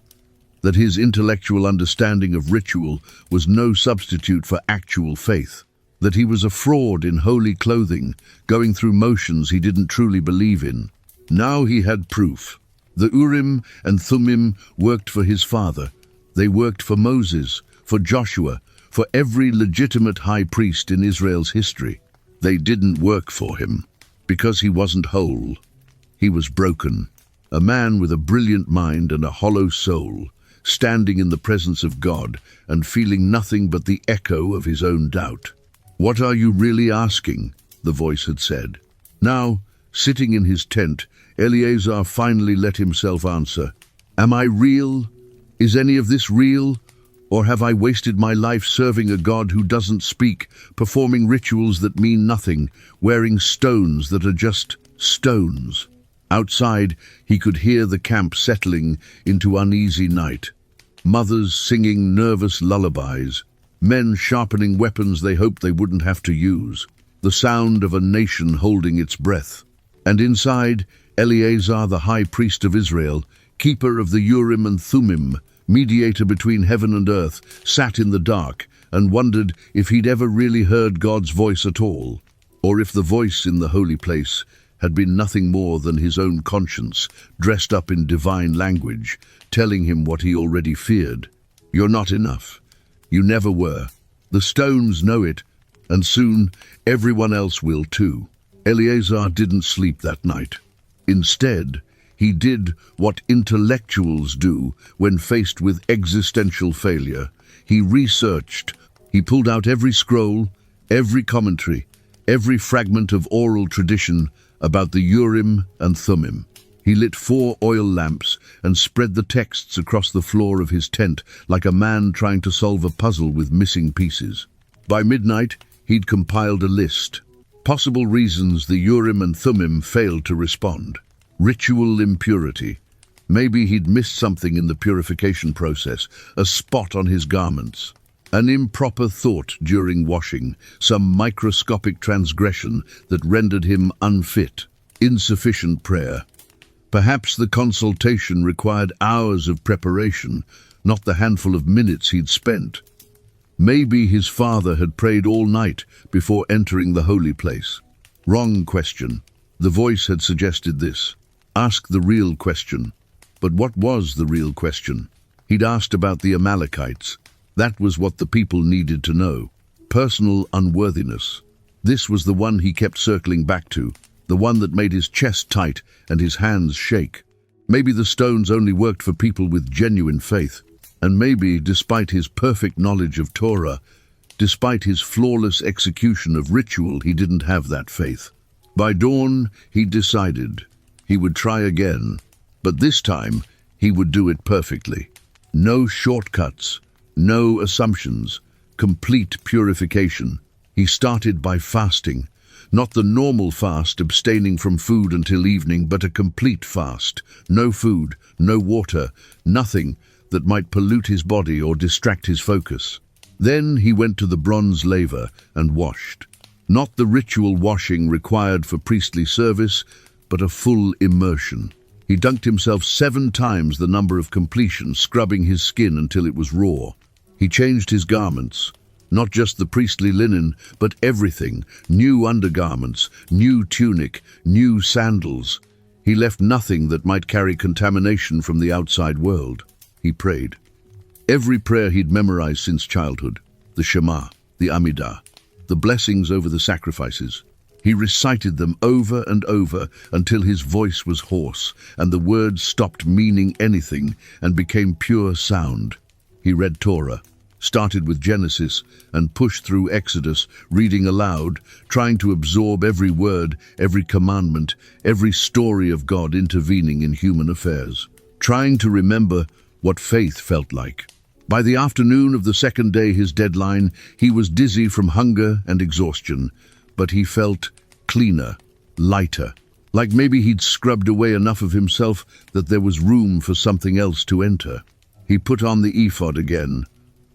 that his intellectual understanding of ritual was no substitute for actual faith, that he was a fraud in holy clothing, going through motions he didn't truly believe in. Now he had proof. The Urim and Thummim worked for his father. They worked for Moses, for Joshua, for every legitimate high priest in Israel's history. They didn't work for him, because he wasn't whole. He was broken, a man with a brilliant mind and a hollow soul, standing in the presence of God and feeling nothing but the echo of his own doubt. "What are you really asking?" the voice had said. Now, sitting in his tent, Eleazar finally let himself answer. "Am I real? Is any of this real? Or have I wasted my life serving a God who doesn't speak, performing rituals that mean nothing, wearing stones that are just stones?" Outside, he could hear the camp settling into uneasy night. Mothers singing nervous lullabies, men sharpening weapons they hoped they wouldn't have to use, the sound of a nation holding its breath. And inside, Eleazar, the high priest of Israel, keeper of the Urim and Thummim, mediator between heaven and earth, sat in the dark and wondered if he'd ever really heard God's voice at all, or if the voice in the holy place had been nothing more than his own conscience, dressed up in divine language, telling him what he already feared. "You're not enough. You never were. The stones know it, and soon everyone else will too." Eleazar didn't sleep that night. Instead, he did what intellectuals do when faced with existential failure. He researched. He pulled out every scroll, every commentary, every fragment of oral tradition about the Urim and Thummim. He lit 4 oil lamps and spread the texts across the floor of his tent like a man trying to solve a puzzle with missing pieces. By midnight, he'd compiled a list. Possible reasons the Urim and Thummim failed to respond. Ritual impurity. Maybe he'd missed something in the purification process, a spot on his garments. An improper thought during washing, some microscopic transgression that rendered him unfit. Insufficient prayer. Perhaps the consultation required hours of preparation, not the handful of minutes he'd spent. Maybe his father had prayed all night before entering the holy place. Wrong question. The voice had suggested this. Ask the real question. But what was the real question? He'd asked about the Amalekites. That was what the people needed to know. Personal unworthiness. This was the one he kept circling back to, the one that made his chest tight and his hands shake. Maybe the stones only worked for people with genuine faith. And maybe, despite his perfect knowledge of Torah, despite his flawless execution of ritual, he didn't have that faith. By dawn, he decided he would try again, but this time he would do it perfectly. No shortcuts, no assumptions, complete purification. He started by fasting, not the normal fast abstaining from food until evening, but a complete fast. No food, no water, nothing that might pollute his body or distract his focus. Then he went to the bronze laver and washed. Not the ritual washing required for priestly service, but a full immersion. He dunked himself 7 times the number of completion, scrubbing his skin until it was raw. He changed his garments, not just the priestly linen, but everything, new undergarments, new tunic, new sandals. He left nothing that might carry contamination from the outside world. He prayed. Every prayer he'd memorized since childhood, the Shema, the Amidah, the blessings over the sacrifices. He recited them over and over until his voice was hoarse and the words stopped meaning anything and became pure sound. He read Torah, started with Genesis and pushed through Exodus, reading aloud, trying to absorb every word, every commandment, every story of God intervening in human affairs, trying to remember what faith felt like. By the afternoon of the second day, his deadline, he was dizzy from hunger and exhaustion, but he felt cleaner, lighter, like maybe he'd scrubbed away enough of himself that there was room for something else to enter. He put on the ephod again,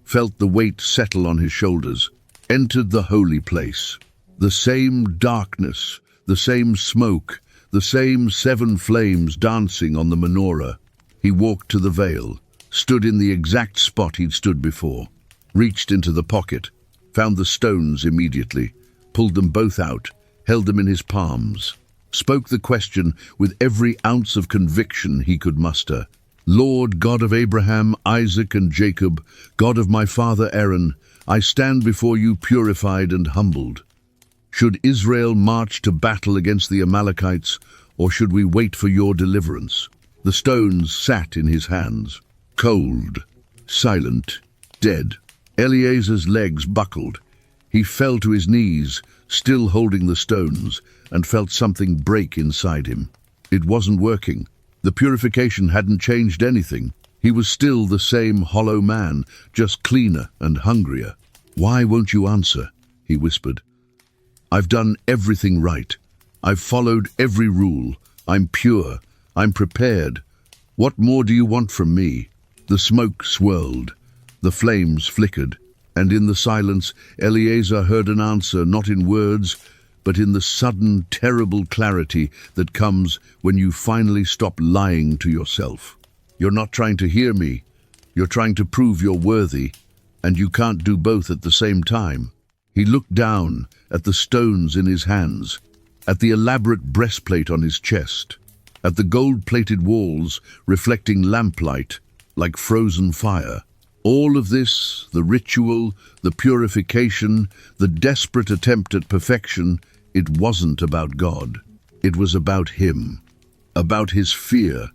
felt the weight settle on his shoulders, entered the holy place. The same darkness, the same smoke, the same 7 flames dancing on the menorah. He walked to the veil, stood in the exact spot he'd stood before, reached into the pocket, found the stones immediately, pulled them both out, held them in his palms, spoke the question with every ounce of conviction he could muster. Lord God of Abraham, Isaac, and Jacob, God of my father Aaron, I stand before you purified and humbled. Should Israel march to battle against the Amalekites, or should we wait for your deliverance? The stones sat in his hands, cold, silent, dead. Eleazar's legs buckled. He fell to his knees, still holding the stones, and felt something break inside him. It wasn't working. The purification hadn't changed anything. He was still the same hollow man, just cleaner and hungrier. Why won't you answer? He whispered. I've done everything right. I've followed every rule. I'm pure. I'm prepared. What more do you want from me? The smoke swirled. The flames flickered. And in the silence, Eleazar heard an answer, not in words, but in the sudden, terrible clarity that comes when you finally stop lying to yourself. You're not trying to hear me. You're trying to prove you're worthy, and you can't do both at the same time. He looked down at the stones in his hands, at the elaborate breastplate on his chest, at the gold-plated walls reflecting lamplight like frozen fire. All of this, the ritual, the purification, the desperate attempt at perfection, it wasn't about God. It was about him, about his fear,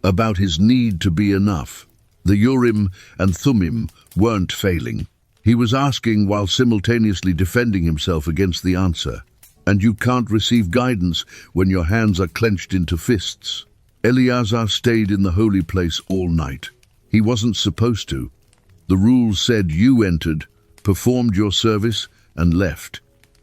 about his need to be enough. The Urim and Thummim weren't failing. He was asking while simultaneously defending himself against the answer. And you can't receive guidance when your hands are clenched into fists. Eleazar stayed in the holy place all night. He wasn't supposed to. The rules said you entered, performed your service, and left.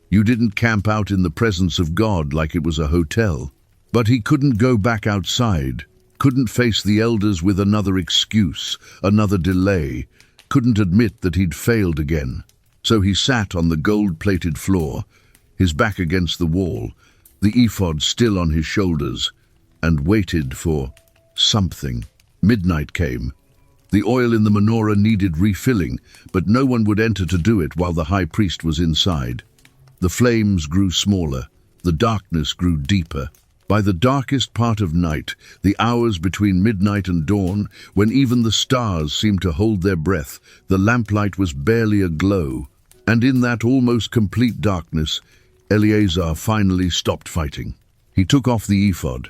You didn't camp out in the presence of God like it was a hotel. But he couldn't go back outside, couldn't face the elders with another excuse, another delay, couldn't admit that he'd failed again. So he sat on the gold-plated floor, his back against the wall, the ephod still on his shoulders, and waited for something. Midnight came. The oil in the menorah needed refilling, but no one would enter to do it while the high priest was inside. The flames grew smaller, the darkness grew deeper. By the darkest part of night, the hours between midnight and dawn, when even the stars seemed to hold their breath, the lamplight was barely aglow, and in that almost complete darkness, Eleazar finally stopped fighting. He took off the ephod,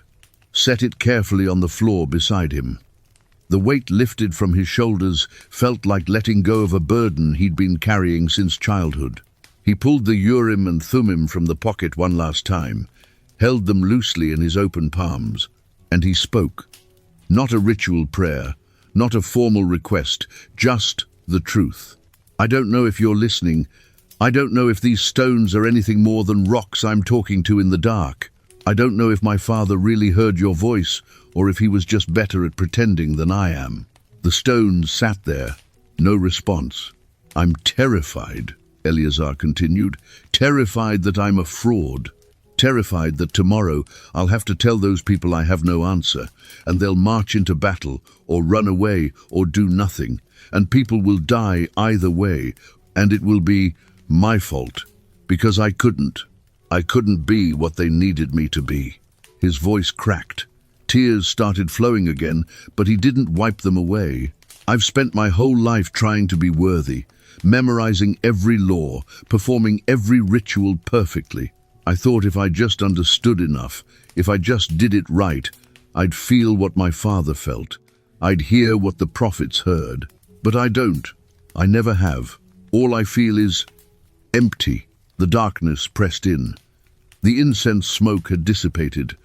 set it carefully on the floor beside him. The weight lifted from his shoulders felt like letting go of a burden he'd been carrying since childhood. He pulled the Urim and Thummim from the pocket one last time, held them loosely in his open palms, and he spoke. Not a ritual prayer, not a formal request, just the truth. I don't know if you're listening. I don't know if these stones are anything more than rocks I'm talking to in the dark. I don't know if my father really heard your voice, or if he was just better at pretending than I am. The stones sat there, no response. I'm terrified, Eleazar continued, terrified that I'm a fraud. Terrified that tomorrow I'll have to tell those people I have no answer, and they'll march into battle, or run away, or do nothing, and people will die either way, and it will be my fault, because I couldn't be what they needed me to be. His voice cracked. Tears started flowing again, but he didn't wipe them away. I've spent my whole life trying to be worthy, memorizing every law, performing every ritual perfectly. I thought if I just understood enough, if I just did it right, I'd feel what my father felt. I'd hear what the prophets heard. But I don't. I never have. All I feel is empty. The darkness pressed in. The incense smoke had dissipated.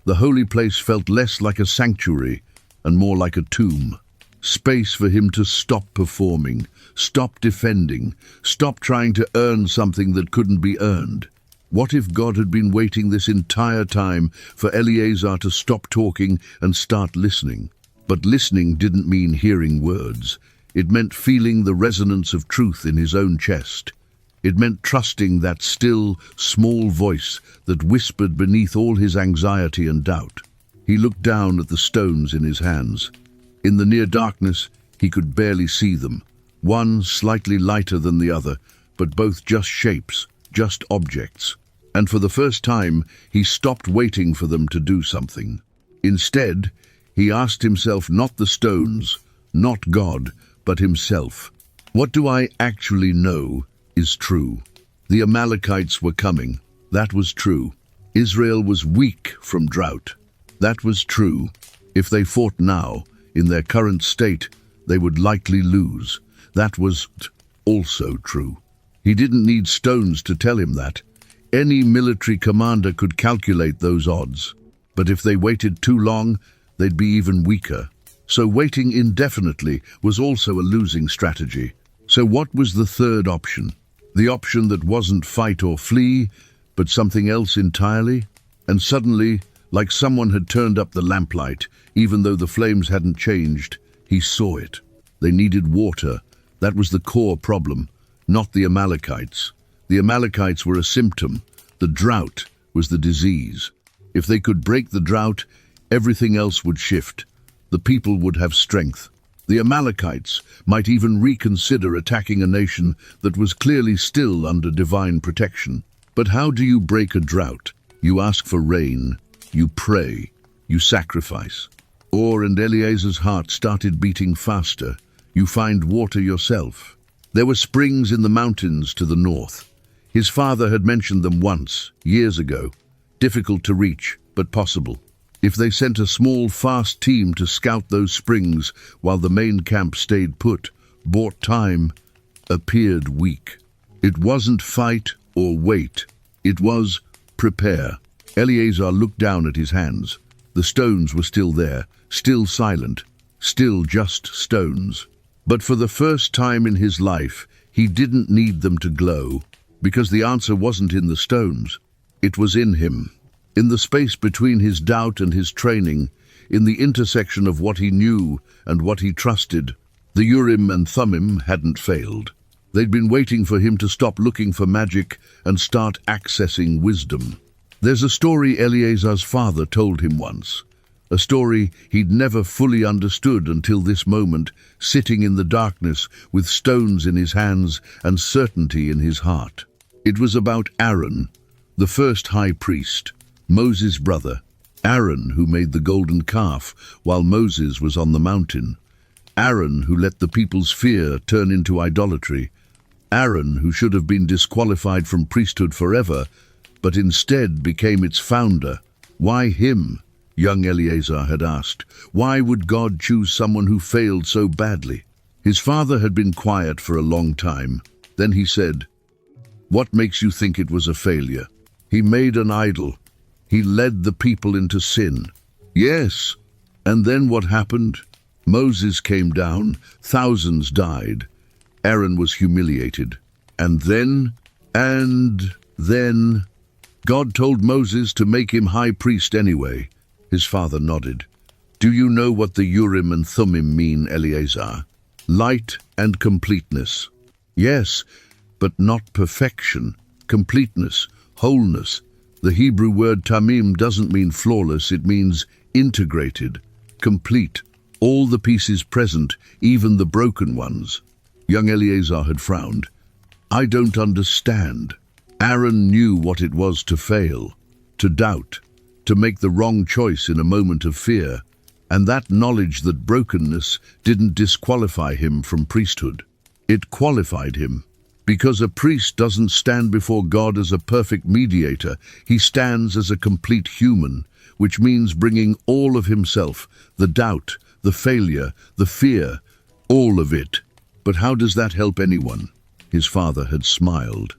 The holy place felt less like a sanctuary and more like a tomb. Space for him to stop performing, stop defending, stop trying to earn something that couldn't be earned. What if God had been waiting this entire time for Eleazar to stop talking and start listening? But listening didn't mean hearing words. It meant feeling the resonance of truth in his own chest. It meant trusting that still, small voice that whispered beneath all his anxiety and doubt. He looked down at the stones in his hands. In the near darkness, he could barely see them. One slightly lighter than the other, but both just shapes, just objects. And for the first time, he stopped waiting for them to do something. Instead, he asked himself not the stones, not God, but himself. What do I actually know is true? The Amalekites were coming. That was true. Israel was weak from drought. That was true. If they fought now, in their current state, they would likely lose. That was also true. He didn't need stones to tell him that. Any military commander could calculate those odds. But if they waited too long, they'd be even weaker. So waiting indefinitely was also a losing strategy. So what was the third option? The option that wasn't fight or flee, but something else entirely? And suddenly, like someone had turned up the lamplight, even though the flames hadn't changed, he saw it. They needed water. That was the core problem, not the Amalekites. The Amalekites were a symptom. The drought was the disease. If they could break the drought, everything else would shift. The people would have strength. The Amalekites might even reconsider attacking a nation that was clearly still under divine protection. But how do you break a drought? You ask for rain, you pray, you sacrifice. And Eleazar's heart started beating faster. You find water yourself. There were springs in the mountains to the north. His father had mentioned them once, years ago. Difficult to reach, but possible. If they sent a small, fast team to scout those springs while the main camp stayed put, bought time, appeared weak. It wasn't fight or wait. It was prepare. Eleazar looked down at his hands. The stones were still there, still silent, still just stones. But for the first time in his life, he didn't need them to glow, because the answer wasn't in the stones. It was in him. In the space between his doubt and his training, in the intersection of what he knew and what he trusted, the Urim and Thummim hadn't failed. They'd been waiting for him to stop looking for magic and start accessing wisdom. There's a story Eleazar's father told him once, a story he'd never fully understood until this moment, sitting in the darkness with stones in his hands and certainty in his heart. It was about Aaron, the first high priest, Moses' brother. Aaron, who made the golden calf while Moses was on the mountain. Aaron, who let the people's fear turn into idolatry. Aaron, who should have been disqualified from priesthood forever, but instead became its founder. Why him? Young Eleazar had asked. Why would God choose someone who failed so badly? His father had been quiet for a long time. Then he said, "What makes you think it was a failure? He made an idol. He led the people into sin." Yes, and then what happened? Moses came down, thousands died. Aaron was humiliated. And then, God told Moses to make him high priest anyway. His father nodded. Do you know what the Urim and Thummim mean, Eleazar? Light and completeness. Yes, but not perfection. Completeness, wholeness. The Hebrew word tamim doesn't mean flawless, it means integrated, complete, all the pieces present, even the broken ones. Young Eleazar had frowned. I don't understand. Aaron knew what it was to fail, to doubt, to make the wrong choice in a moment of fear, and that knowledge that brokenness didn't disqualify him from priesthood. It qualified him. Because a priest doesn't stand before God as a perfect mediator, he stands as a complete human, which means bringing all of himself, the doubt, the failure, the fear, all of it. But how does that help anyone? His father had smiled.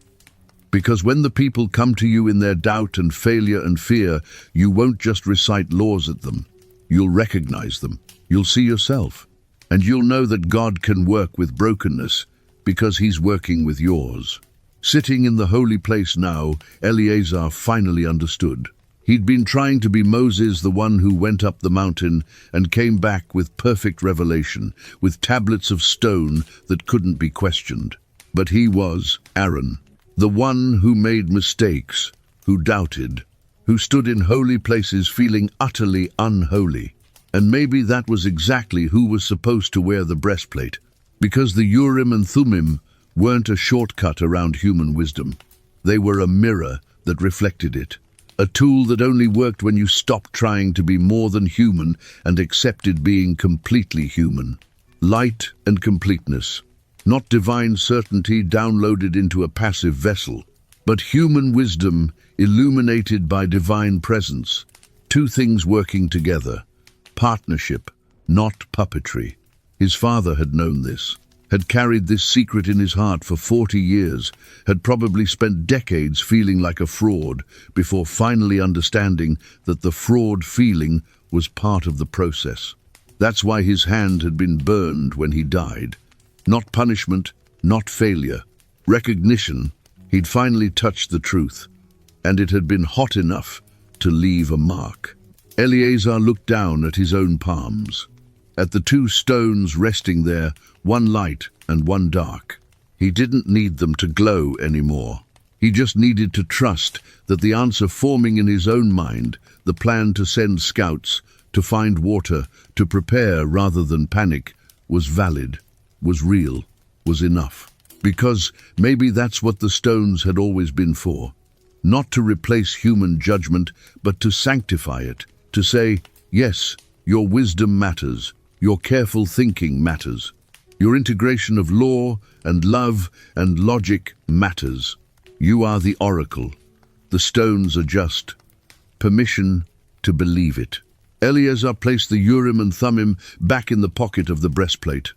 Because when the people come to you in their doubt and failure and fear, you won't just recite laws at them. You'll recognize them. You'll see yourself. And you'll know that God can work with brokenness, because he's working with yours. Sitting in the holy place now, Eleazar finally understood. He'd been trying to be Moses, the one who went up the mountain and came back with perfect revelation, with tablets of stone that couldn't be questioned. But he was Aaron, the one who made mistakes, who doubted, who stood in holy places feeling utterly unholy. And maybe that was exactly who was supposed to wear the breastplate. Because the Urim and Thummim weren't a shortcut around human wisdom. They were a mirror that reflected it, a tool that only worked when you stopped trying to be more than human and accepted being completely human. Light and completeness, not divine certainty downloaded into a passive vessel, but human wisdom illuminated by divine presence. Two things working together, partnership, not puppetry. His father had known this, had carried this secret in his heart for 40 years, had probably spent decades feeling like a fraud before finally understanding that the fraud feeling was part of the process. That's why his hand had been burned when he died. Not punishment, not failure. Recognition. He'd finally touched the truth, and it had been hot enough to leave a mark. Eleazar looked down at his own palms, at the two stones resting there, one light and one dark. He didn't need them to glow anymore. He just needed to trust that the answer forming in his own mind, the plan to send scouts, to find water, to prepare rather than panic, was valid, was real, was enough. Because maybe that's what the stones had always been for. Not to replace human judgment, but to sanctify it, to say, yes, your wisdom matters. Your careful thinking matters. Your integration of law and love and logic matters. You are the oracle. The stones are just permission to believe it. Eleazar placed the Urim and Thummim back in the pocket of the breastplate,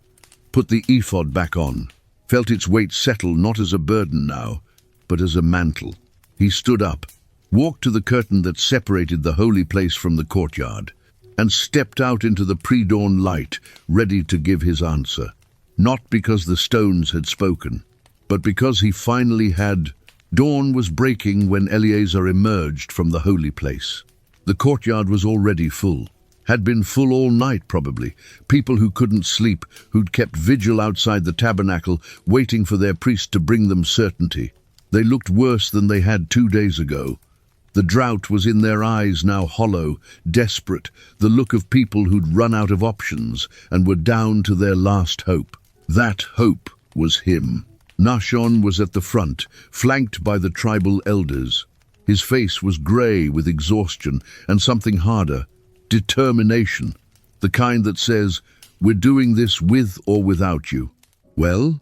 put the ephod back on, felt its weight settle not as a burden now, but as a mantle. He stood up, walked to the curtain that separated the holy place from the courtyard, and stepped out into the pre-dawn light, ready to give his answer. Not because the stones had spoken, but because he finally had. Dawn was breaking when Eleazar emerged from the holy place. The courtyard was already full. Had been full all night, probably. People who couldn't sleep, who'd kept vigil outside the tabernacle, waiting for their priest to bring them certainty. They looked worse than they had 2 days ago. The drought was in their eyes, now hollow, desperate, the look of people who'd run out of options and were down to their last hope. That hope was him. Nahshon was at the front, flanked by the tribal elders. His face was grey with exhaustion and something harder, determination, the kind that says, "We're doing this with or without you." "Well?"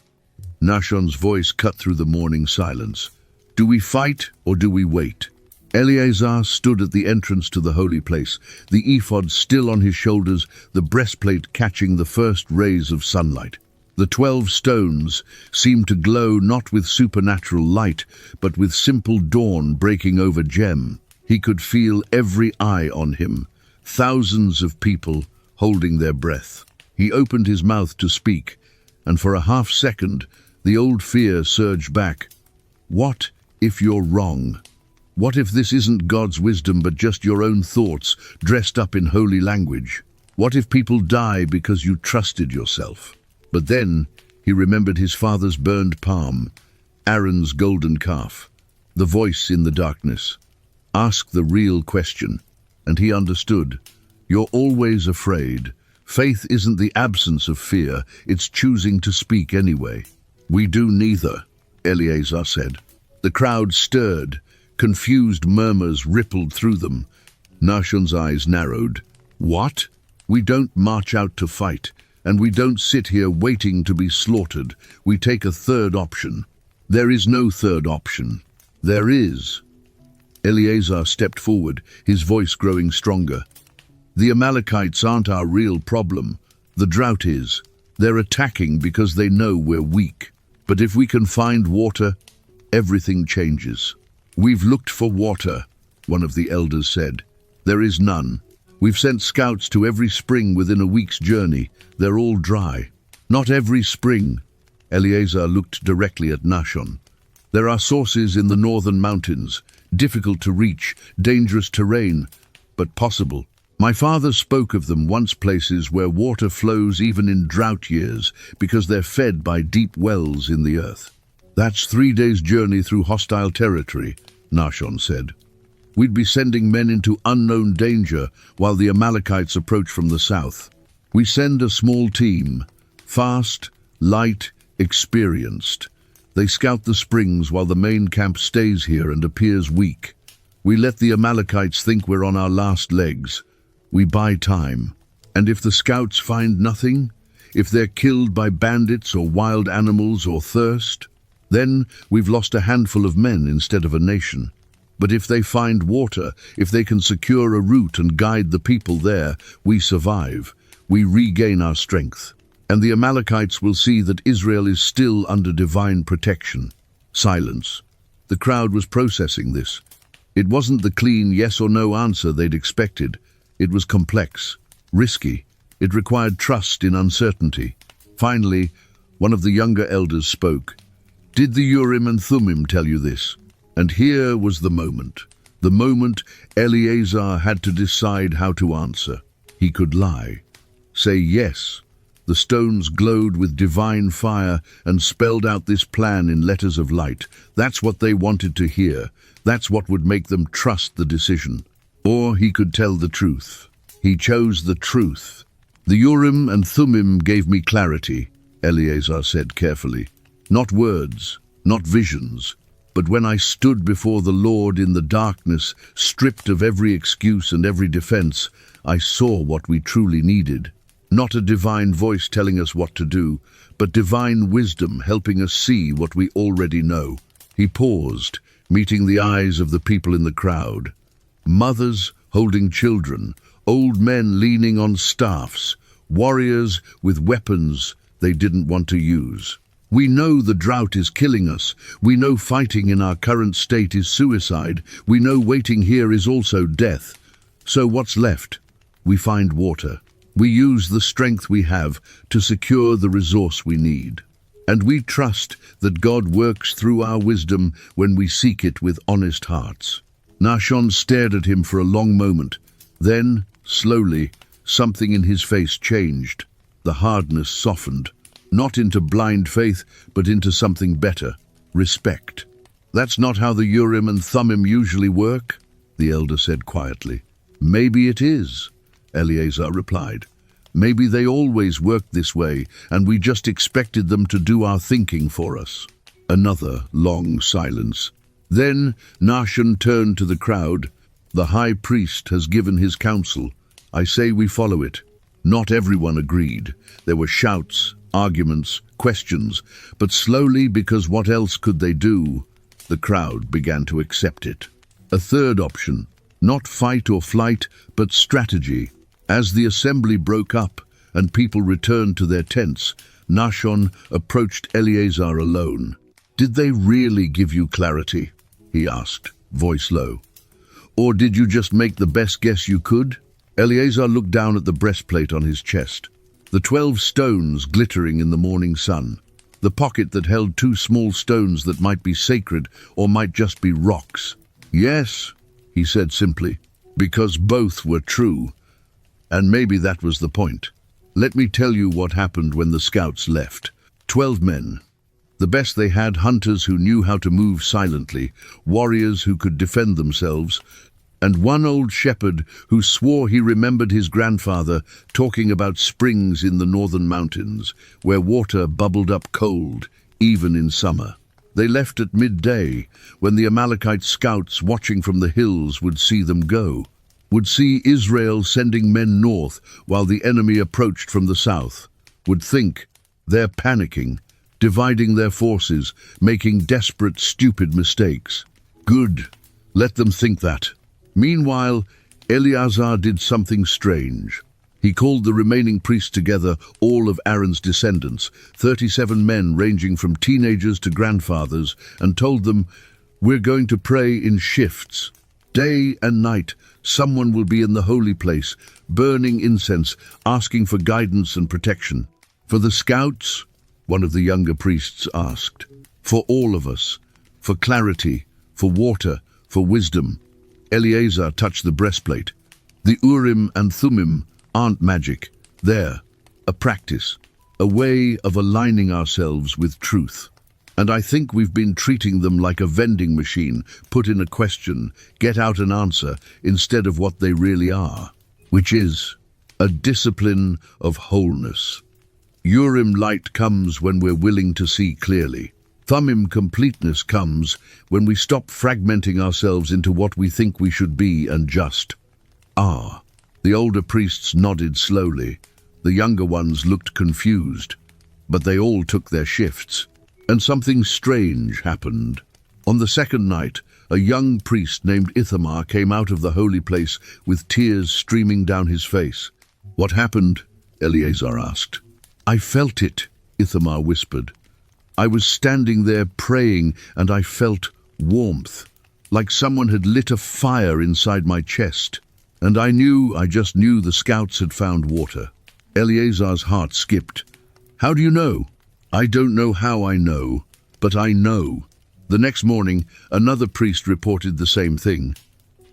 Nashon's voice cut through the morning silence. "Do we fight or do we wait?" Eleazar stood at the entrance to the holy place, the ephod still on his shoulders, the breastplate catching the first rays of sunlight. The 12 stones seemed to glow not with supernatural light, but with simple dawn breaking over gem. He could feel every eye on him, thousands of people holding their breath. He opened his mouth to speak, and for a half-second, the old fear surged back. What if you're wrong? What if this isn't God's wisdom but just your own thoughts dressed up in holy language? What if people die because you trusted yourself? But then he remembered his father's burned palm, Aaron's golden calf, the voice in the darkness. Ask the real question. And he understood. You're always afraid. Faith isn't the absence of fear, it's choosing to speak anyway. "We do neither," Eleazar said. The crowd stirred. Confused murmurs rippled through them. Nashon's eyes narrowed. "What? We don't march out to fight, and we don't sit here waiting to be slaughtered. We take a third option." "There is no third option." "There is." Eleazar stepped forward, his voice growing stronger. "The Amalekites aren't our real problem. The drought is. They're attacking because they know we're weak. But if we can find water, everything changes." "We've looked for water," one of the elders said. "There is none. We've sent scouts to every spring within a week's journey. They're all dry." "Not every spring." Eleazar looked directly at Nashon. "There are sources in the northern mountains, difficult to reach, dangerous terrain, but possible. My father spoke of them once, places where water flows even in drought years because they're fed by deep wells in the earth." "That's 3 days' journey through hostile territory," Nashon said. "We'd be sending men into unknown danger while the Amalekites approach from the south. We send a small team, fast, light, experienced. They scout the springs while the main camp stays here and appears weak. We let the Amalekites think we're on our last legs. We buy time. And if the scouts find nothing, if they're killed by bandits or wild animals or thirst, then we've lost a handful of men instead of a nation. But if they find water, if they can secure a route and guide the people there, we survive. We regain our strength. And the Amalekites will see that Israel is still under divine protection." Silence. The crowd was processing this. It wasn't the clean yes or no answer they'd expected. It was complex, risky. It required trust in uncertainty. Finally, one of the younger elders spoke. "Did the Urim and Thummim tell you this?" And here was the moment Eleazar had to decide how to answer. He could lie, say yes. The stones glowed with divine fire and spelled out this plan in letters of light. That's what they wanted to hear. That's what would make them trust the decision. Or he could tell the truth. He chose the truth. "The Urim and Thummim gave me clarity," Eleazar said carefully. "Not words, not visions, but when I stood before the Lord in the darkness, stripped of every excuse and every defense, I saw what we truly needed. Not a divine voice telling us what to do, but divine wisdom helping us see what we already know." He paused, meeting the eyes of the people in the crowd. Mothers holding children, old men leaning on staffs, warriors with weapons they didn't want to use. "We know the drought is killing us. We know fighting in our current state is suicide. We know waiting here is also death. So what's left? We find water. We use the strength we have to secure the resource we need. And we trust that God works through our wisdom when we seek it with honest hearts." Nashon stared at him for a long moment. Then, slowly, something in his face changed. The hardness softened. Not into blind faith, but into something better, respect. "That's not how the Urim and Thummim usually work," the elder said quietly. "Maybe it is," Eleazar replied. "Maybe they always worked this way, and we just expected them to do our thinking for us." Another long silence. Then Nahshon turned to the crowd. "The high priest has given his counsel. I say we follow it." Not everyone agreed. There were shouts, arguments, questions, but slowly, because what else could they do, the crowd began to accept it. A third option, not fight or flight, but strategy. As the assembly broke up and people returned to their tents, Nahshon approached Eleazar alone. "Did they really give you clarity?" he asked, voice low. "Or did you just make the best guess you could?" Eleazar looked down at the breastplate on his chest, the 12 stones glittering in the morning sun, the pocket that held 2 small stones that might be sacred or might just be rocks. "Yes," he said simply, "because both were true. And maybe that was the point. Let me tell you what happened when the scouts left. 12 men. The best they had, hunters who knew how to move silently, warriors who could defend themselves, and one old shepherd who swore he remembered his grandfather talking about springs in the northern mountains, where water bubbled up cold, even in summer. They left at midday, when the Amalekite scouts watching from the hills would see them go, would see Israel sending men north while the enemy approached from the south, would think, they're panicking, dividing their forces, making desperate, stupid mistakes. Good, let them think that. Meanwhile, Eleazar did something strange. He called the remaining priests together, all of Aaron's descendants, 37 men ranging from teenagers to grandfathers, and told them, "We're going to pray in shifts. Day and night, someone will be in the holy place, burning incense, asking for guidance and protection." "For the scouts?" one of the younger priests asked. "For all of us. For clarity, for water, for wisdom." Eleazar touched the breastplate. "The Urim and Thummim aren't magic. They're a practice, a way of aligning ourselves with truth. And I think we've been treating them like a vending machine, put in a question, get out an answer, instead of what they really are, which is a discipline of wholeness. Urim light comes when we're willing to see clearly. Thummim completeness comes when we stop fragmenting ourselves into what we think we should be and just are." The older priests nodded slowly. The younger ones looked confused, but they all took their shifts. And something strange happened. On the second night, a young priest named Ithamar came out of the holy place with tears streaming down his face. "What happened?" Eleazar asked. "I felt it," Ithamar whispered. "I was standing there praying and I felt warmth, like someone had lit a fire inside my chest. And I just knew the scouts had found water." Eleazar's heart skipped. "How do you know?" "I don't know how I know, but I know." The next morning, another priest reported the same thing.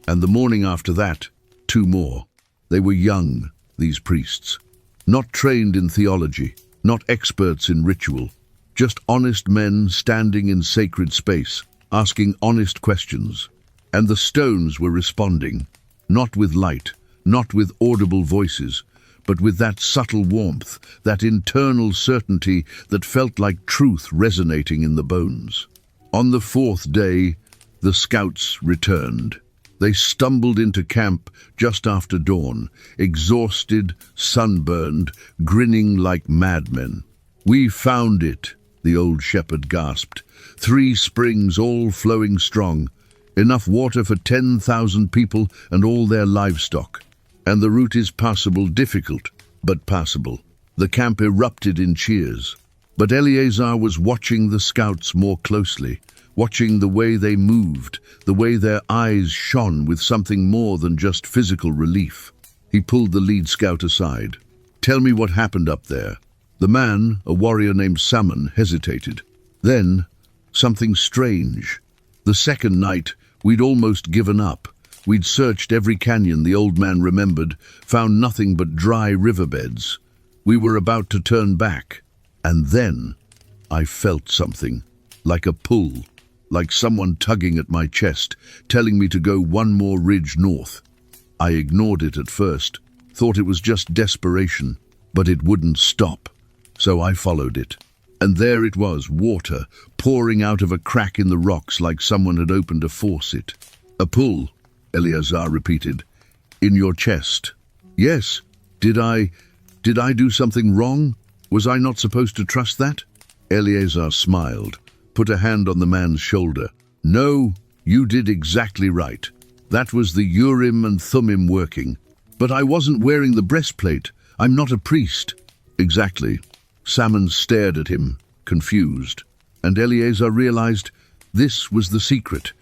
And the morning after that, 2 more. They were young, these priests. Not trained in theology, not experts in ritual. Just honest men standing in sacred space, asking honest questions. And the stones were responding, not with light, not with audible voices, but with that subtle warmth, that internal certainty that felt like truth resonating in the bones. On the 4th day, the scouts returned. They stumbled into camp just after dawn, exhausted, sunburned, grinning like madmen. "We found it," the old shepherd gasped. 3 springs all flowing strong, enough water for 10,000 people and all their livestock. And the route is passable, difficult, but passable. The camp erupted in cheers. But Eleazar was watching the scouts more closely, watching the way they moved, the way their eyes shone with something more than just physical relief. He pulled the lead scout aside. "Tell me what happened up there." The man, a warrior named Salmon, hesitated. Then, something strange. The second night, we'd almost given up. We'd searched every canyon the old man remembered, found nothing but dry riverbeds. We were about to turn back. And then, I felt something, like a pull, like someone tugging at my chest, telling me to go 1 more ridge north. I ignored it at first, thought it was just desperation, but it wouldn't stop. So I followed it. And there it was, water, pouring out of a crack in the rocks like someone had opened a faucet. "A pool," Eleazar repeated. "In your chest." "Yes. Did I do something wrong? Was I not supposed to trust that?" Eleazar smiled, put a hand on the man's shoulder. "No, you did exactly right. That was the Urim and Thummim working. But I wasn't wearing the breastplate. I'm not a priest." "Exactly." Salmon stared at him, confused, and Eleazar realized this was the secret,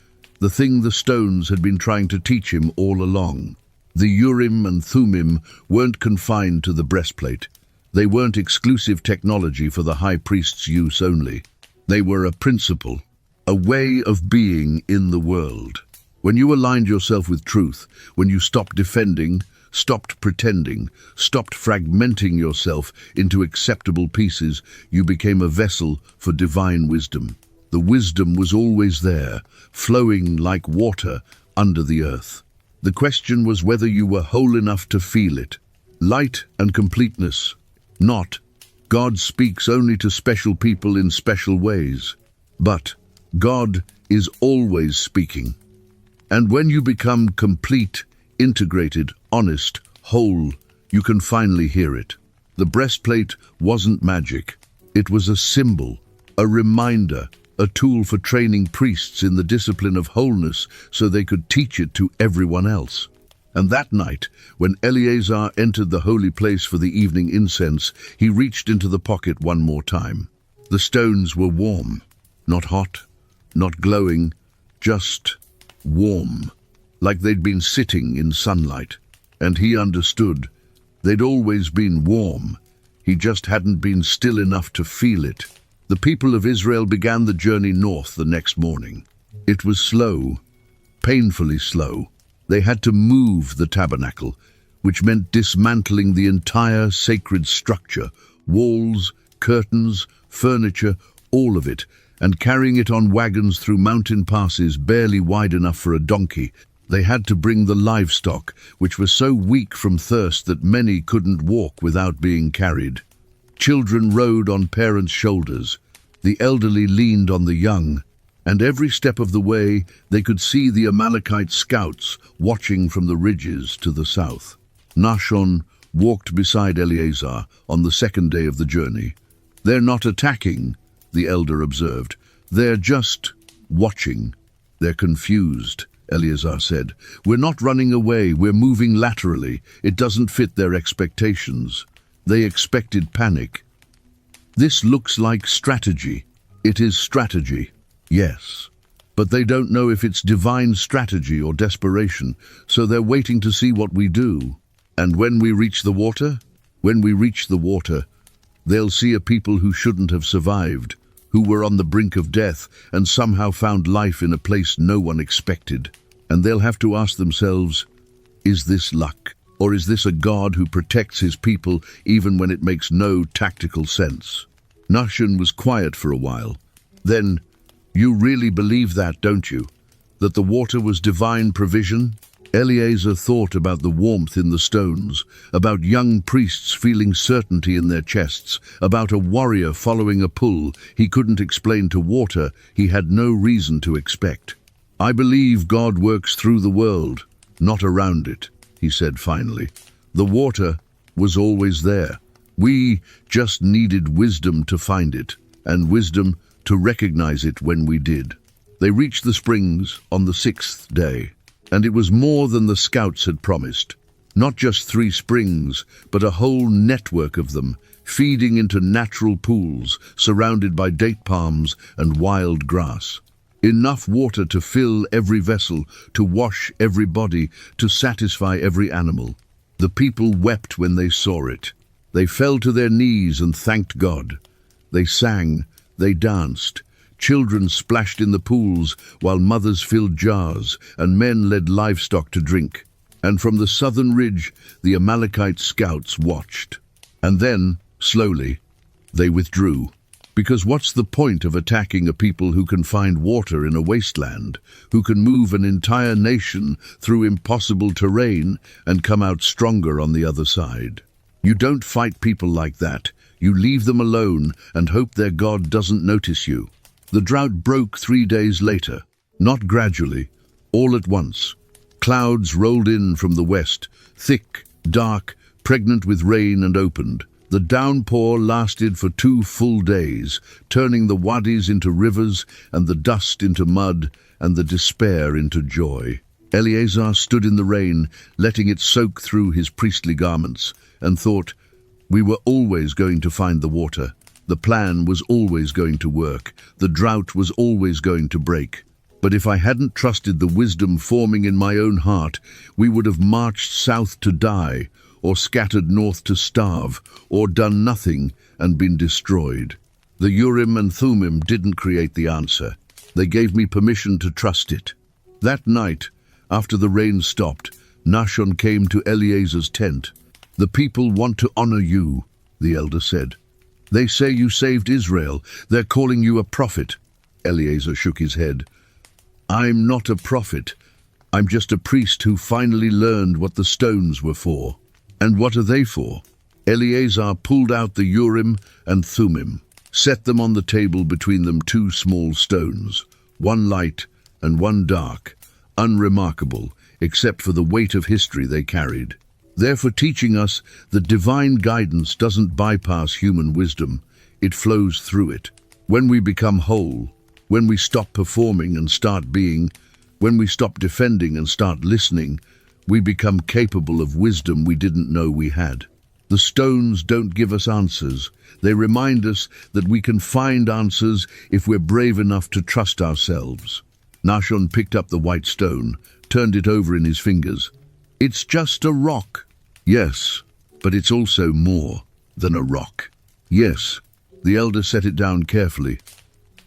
the thing the stones had been trying to teach him all along. The Urim and Thummim weren't confined to the breastplate. They weren't exclusive technology for the high priest's use only. They were a principle, a way of being in the world. When you aligned yourself with truth, when you stopped defending, stopped pretending, stopped fragmenting yourself into acceptable pieces, you became a vessel for divine wisdom. The wisdom was always there, flowing like water under the earth. The question was whether you were whole enough to feel it. Light and completeness. Not, God speaks only to special people in special ways. But God is always speaking. And when you become complete, integrated, honest, whole, you can finally hear it. The breastplate wasn't magic. It was a symbol, a reminder, a tool for training priests in the discipline of wholeness so they could teach it to everyone else. And that night, when Eleazar entered the holy place for the evening incense, he reached into the pocket one more time. The stones were warm, not hot, not glowing, just warm, like they'd been sitting in sunlight. And he understood. They'd always been warm. He just hadn't been still enough to feel it. The people of Israel began the journey north the next morning. It was slow, painfully slow. They had to move the tabernacle, which meant dismantling the entire sacred structure, walls, curtains, furniture, all of it, and carrying it on wagons through mountain passes barely wide enough for a donkey. They had to bring the livestock, which was so weak from thirst that many couldn't walk without being carried. Children rode on parents' shoulders. The elderly leaned on the young. And every step of the way, they could see the Amalekite scouts watching from the ridges to the south. Nahshon walked beside Eleazar on the second day of the journey. "They're not attacking," the elder observed. "They're just watching." "They're confused," Eleazar said. "We're not running away, we're moving laterally. It doesn't fit their expectations. They expected panic." "This looks like strategy." "It is strategy, yes. But they don't know if it's divine strategy or desperation, so they're waiting to see what we do. And when we reach the water? When we reach the water, they'll see a people who shouldn't have survived, who were on the brink of death and somehow found life in a place no one expected. And they'll have to ask themselves, is this luck? Or is this a God who protects his people even when it makes no tactical sense?" Nahshon was quiet for a while. Then, "You really believe that, don't you? That the water was divine provision?" Eleazar thought about the warmth in the stones, about young priests feeling certainty in their chests, about a warrior following a pull he couldn't explain to water he had no reason to expect. "I believe God works through the world, not around it," he said finally. "The water was always there. We just needed wisdom to find it, and wisdom to recognize it when we did." They reached the springs on the 6th day, and it was more than the scouts had promised. Not just 3 springs, but a whole network of them, feeding into natural pools surrounded by date palms and wild grass. Enough water to fill every vessel, to wash every body, to satisfy every animal. The people wept when they saw it. They fell to their knees and thanked God. They sang, they danced. Children splashed in the pools while mothers filled jars and men led livestock to drink. And from the southern ridge, the Amalekite scouts watched. And then, slowly, they withdrew. Because what's the point of attacking a people who can find water in a wasteland, who can move an entire nation through impossible terrain and come out stronger on the other side? You don't fight people like that. You leave them alone and hope their God doesn't notice you. The drought broke 3 days later, not gradually, all at once. Clouds rolled in from the west, thick, dark, pregnant with rain, and opened. The downpour lasted for 2 full days, turning the wadis into rivers and the dust into mud and the despair into joy. Eleazar stood in the rain, letting it soak through his priestly garments, and thought, we were always going to find the water. The plan was always going to work. The drought was always going to break. But if I hadn't trusted the wisdom forming in my own heart, we would have marched south to die, or scattered north to starve, or done nothing and been destroyed. The Urim and Thummim didn't create the answer. They gave me permission to trust it. That night, after the rain stopped, Nahshon came to Eleazar's tent. The people want to honor you, the elder said. They say you saved Israel. They're calling you a prophet. Eleazar shook his head. I'm not a prophet. I'm just a priest who finally learned what the stones were for. And what are they for? Eleazar pulled out the Urim and Thummim, set them on the table between them 2 small stones, one light and one dark, unremarkable, except for the weight of history they carried. Therefore teaching us that divine guidance doesn't bypass human wisdom, it flows through it. When we become whole, when we stop performing and start being, when we stop defending and start listening, we become capable of wisdom we didn't know we had. The stones don't give us answers. They remind us that we can find answers if we're brave enough to trust ourselves. Nahshon picked up the white stone, turned it over in his fingers. It's just a rock. Yes, but it's also more than a rock. Yes, the elder set it down carefully.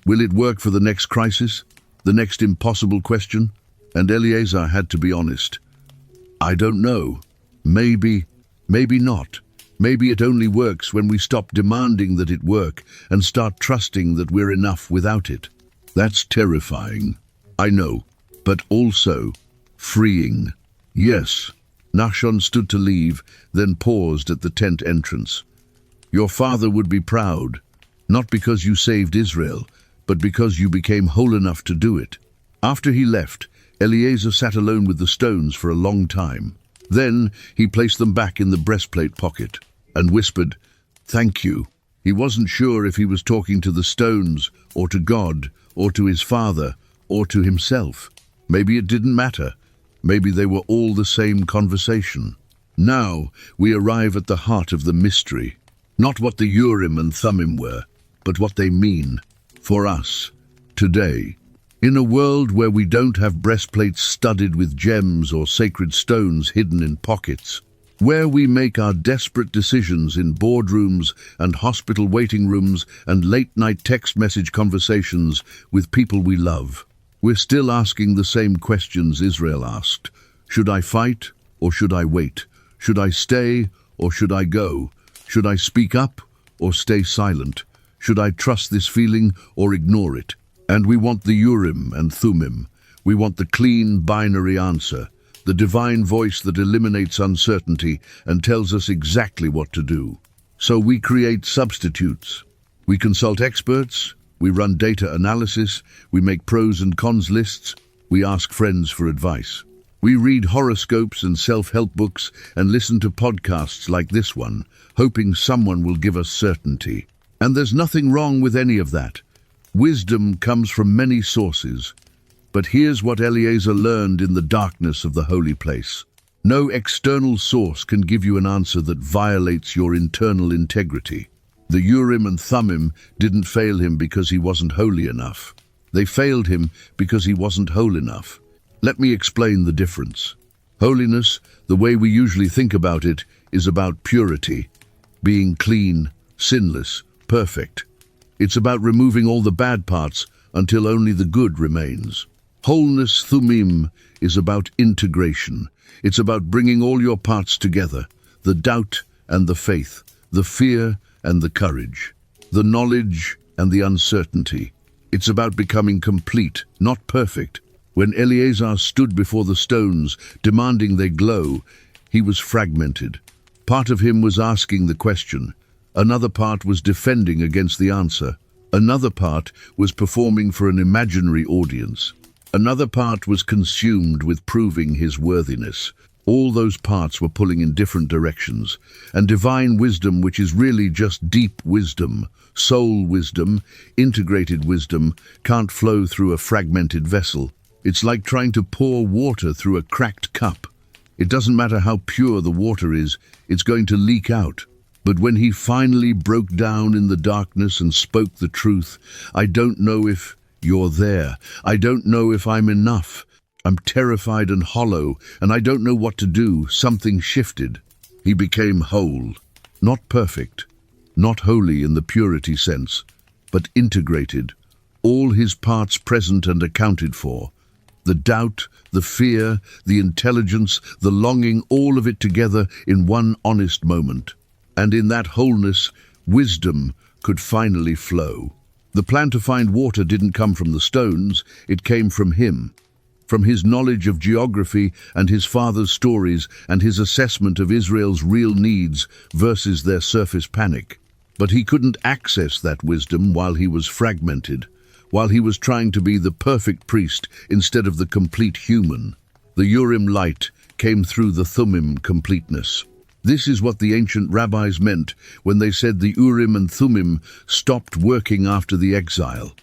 Will it work for the next crisis? The next impossible question? And Eleazar had to be honest. I don't know. Maybe not. Maybe it only works when we stop demanding that it work and start trusting that we're enough without it. That's terrifying. I know, but also freeing. Yes. Nahshon stood to leave, then paused at the tent entrance. Your father would be proud, not because you saved Israel, but because you became whole enough to do it. After he left, Eleazar sat alone with the stones for a long time. Then he placed them back in the breastplate pocket and whispered, "Thank you." He wasn't sure if he was talking to the stones, or to God, or to his father, or to himself. Maybe it didn't matter. Maybe they were all the same conversation. Now we arrive at the heart of the mystery. Not what the Urim and Thummim were, but what they mean for us today. In a world where we don't have breastplates studded with gems or sacred stones hidden in pockets, where we make our desperate decisions in boardrooms and hospital waiting rooms and late-night text message conversations with people we love, we're still asking the same questions Israel asked. Should I fight or should I wait? Should I stay or should I go? Should I speak up or stay silent? Should I trust this feeling or ignore it? And we want the Urim and Thummim. We want the clean, binary answer, the divine voice that eliminates uncertainty and tells us exactly what to do. So we create substitutes. We consult experts, we run data analysis, we make pros and cons lists, we ask friends for advice. We read horoscopes and self-help books and listen to podcasts like this one, hoping someone will give us certainty. And there's nothing wrong with any of that. Wisdom comes from many sources. But here's what Eleazar learned in the darkness of the holy place. No external source can give you an answer that violates your internal integrity. The Urim and Thummim didn't fail him because he wasn't holy enough. They failed him because he wasn't whole enough. Let me explain the difference. Holiness, the way we usually think about it, is about purity, being clean, sinless, perfect. It's about removing all the bad parts until only the good remains. Wholeness, Thummim, is about integration. It's about bringing all your parts together, the doubt and the faith, the fear and the courage, the knowledge and the uncertainty. It's about becoming complete, not perfect. When Eleazar stood before the stones, demanding they glow, he was fragmented. Part of him was asking the question, Another part was defending against the answer. Another part was performing for an imaginary audience. Another part was consumed with proving his worthiness. All those parts were pulling in different directions, and divine wisdom, which is really just deep wisdom, soul wisdom, integrated wisdom, can't flow through a fragmented vessel. It's like trying to pour water through a cracked cup. It doesn't matter how pure the water is, it's going to leak out. But when he finally broke down in the darkness and spoke the truth, I don't know if you're there. I don't know if I'm enough. I'm terrified and hollow, and I don't know what to do. Something shifted. He became whole. Not perfect, not holy in the purity sense, but integrated. All his parts present and accounted for. The doubt, the fear, the intelligence, the longing, all of it together in one honest moment. And in that wholeness, wisdom could finally flow. The plan to find water didn't come from the stones, it came from him. From his knowledge of geography and his father's stories and his assessment of Israel's real needs versus their surface panic. But he couldn't access that wisdom while he was fragmented, while he was trying to be the perfect priest instead of the complete human. The Urim light came through the Thummim completeness. This is what the ancient rabbis meant when they said the Urim and Thummim stopped working after the exile.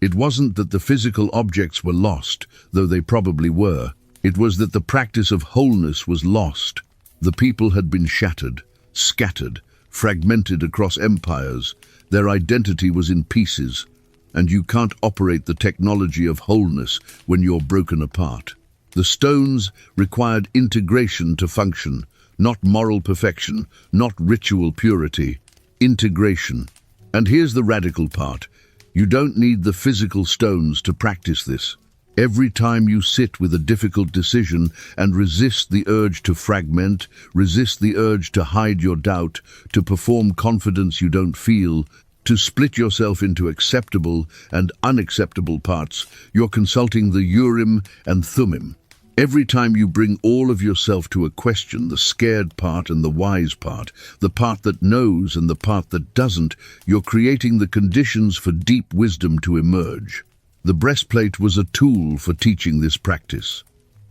It wasn't that the physical objects were lost, though they probably were. It was that the practice of wholeness was lost. The people had been shattered, scattered, fragmented across empires. Their identity was in pieces, and you can't operate the technology of wholeness when you're broken apart. The stones required integration to function, not moral perfection, not ritual purity, integration. And here's the radical part. You don't need the physical stones to practice this. Every time you sit with a difficult decision and resist the urge to fragment, resist the urge to hide your doubt, to perform confidence you don't feel, to split yourself into acceptable and unacceptable parts, you're consulting the Urim and Thummim. Every time you bring all of yourself to a question, the scared part and the wise part, the part that knows and the part that doesn't, you're creating the conditions for deep wisdom to emerge. The breastplate was a tool for teaching this practice.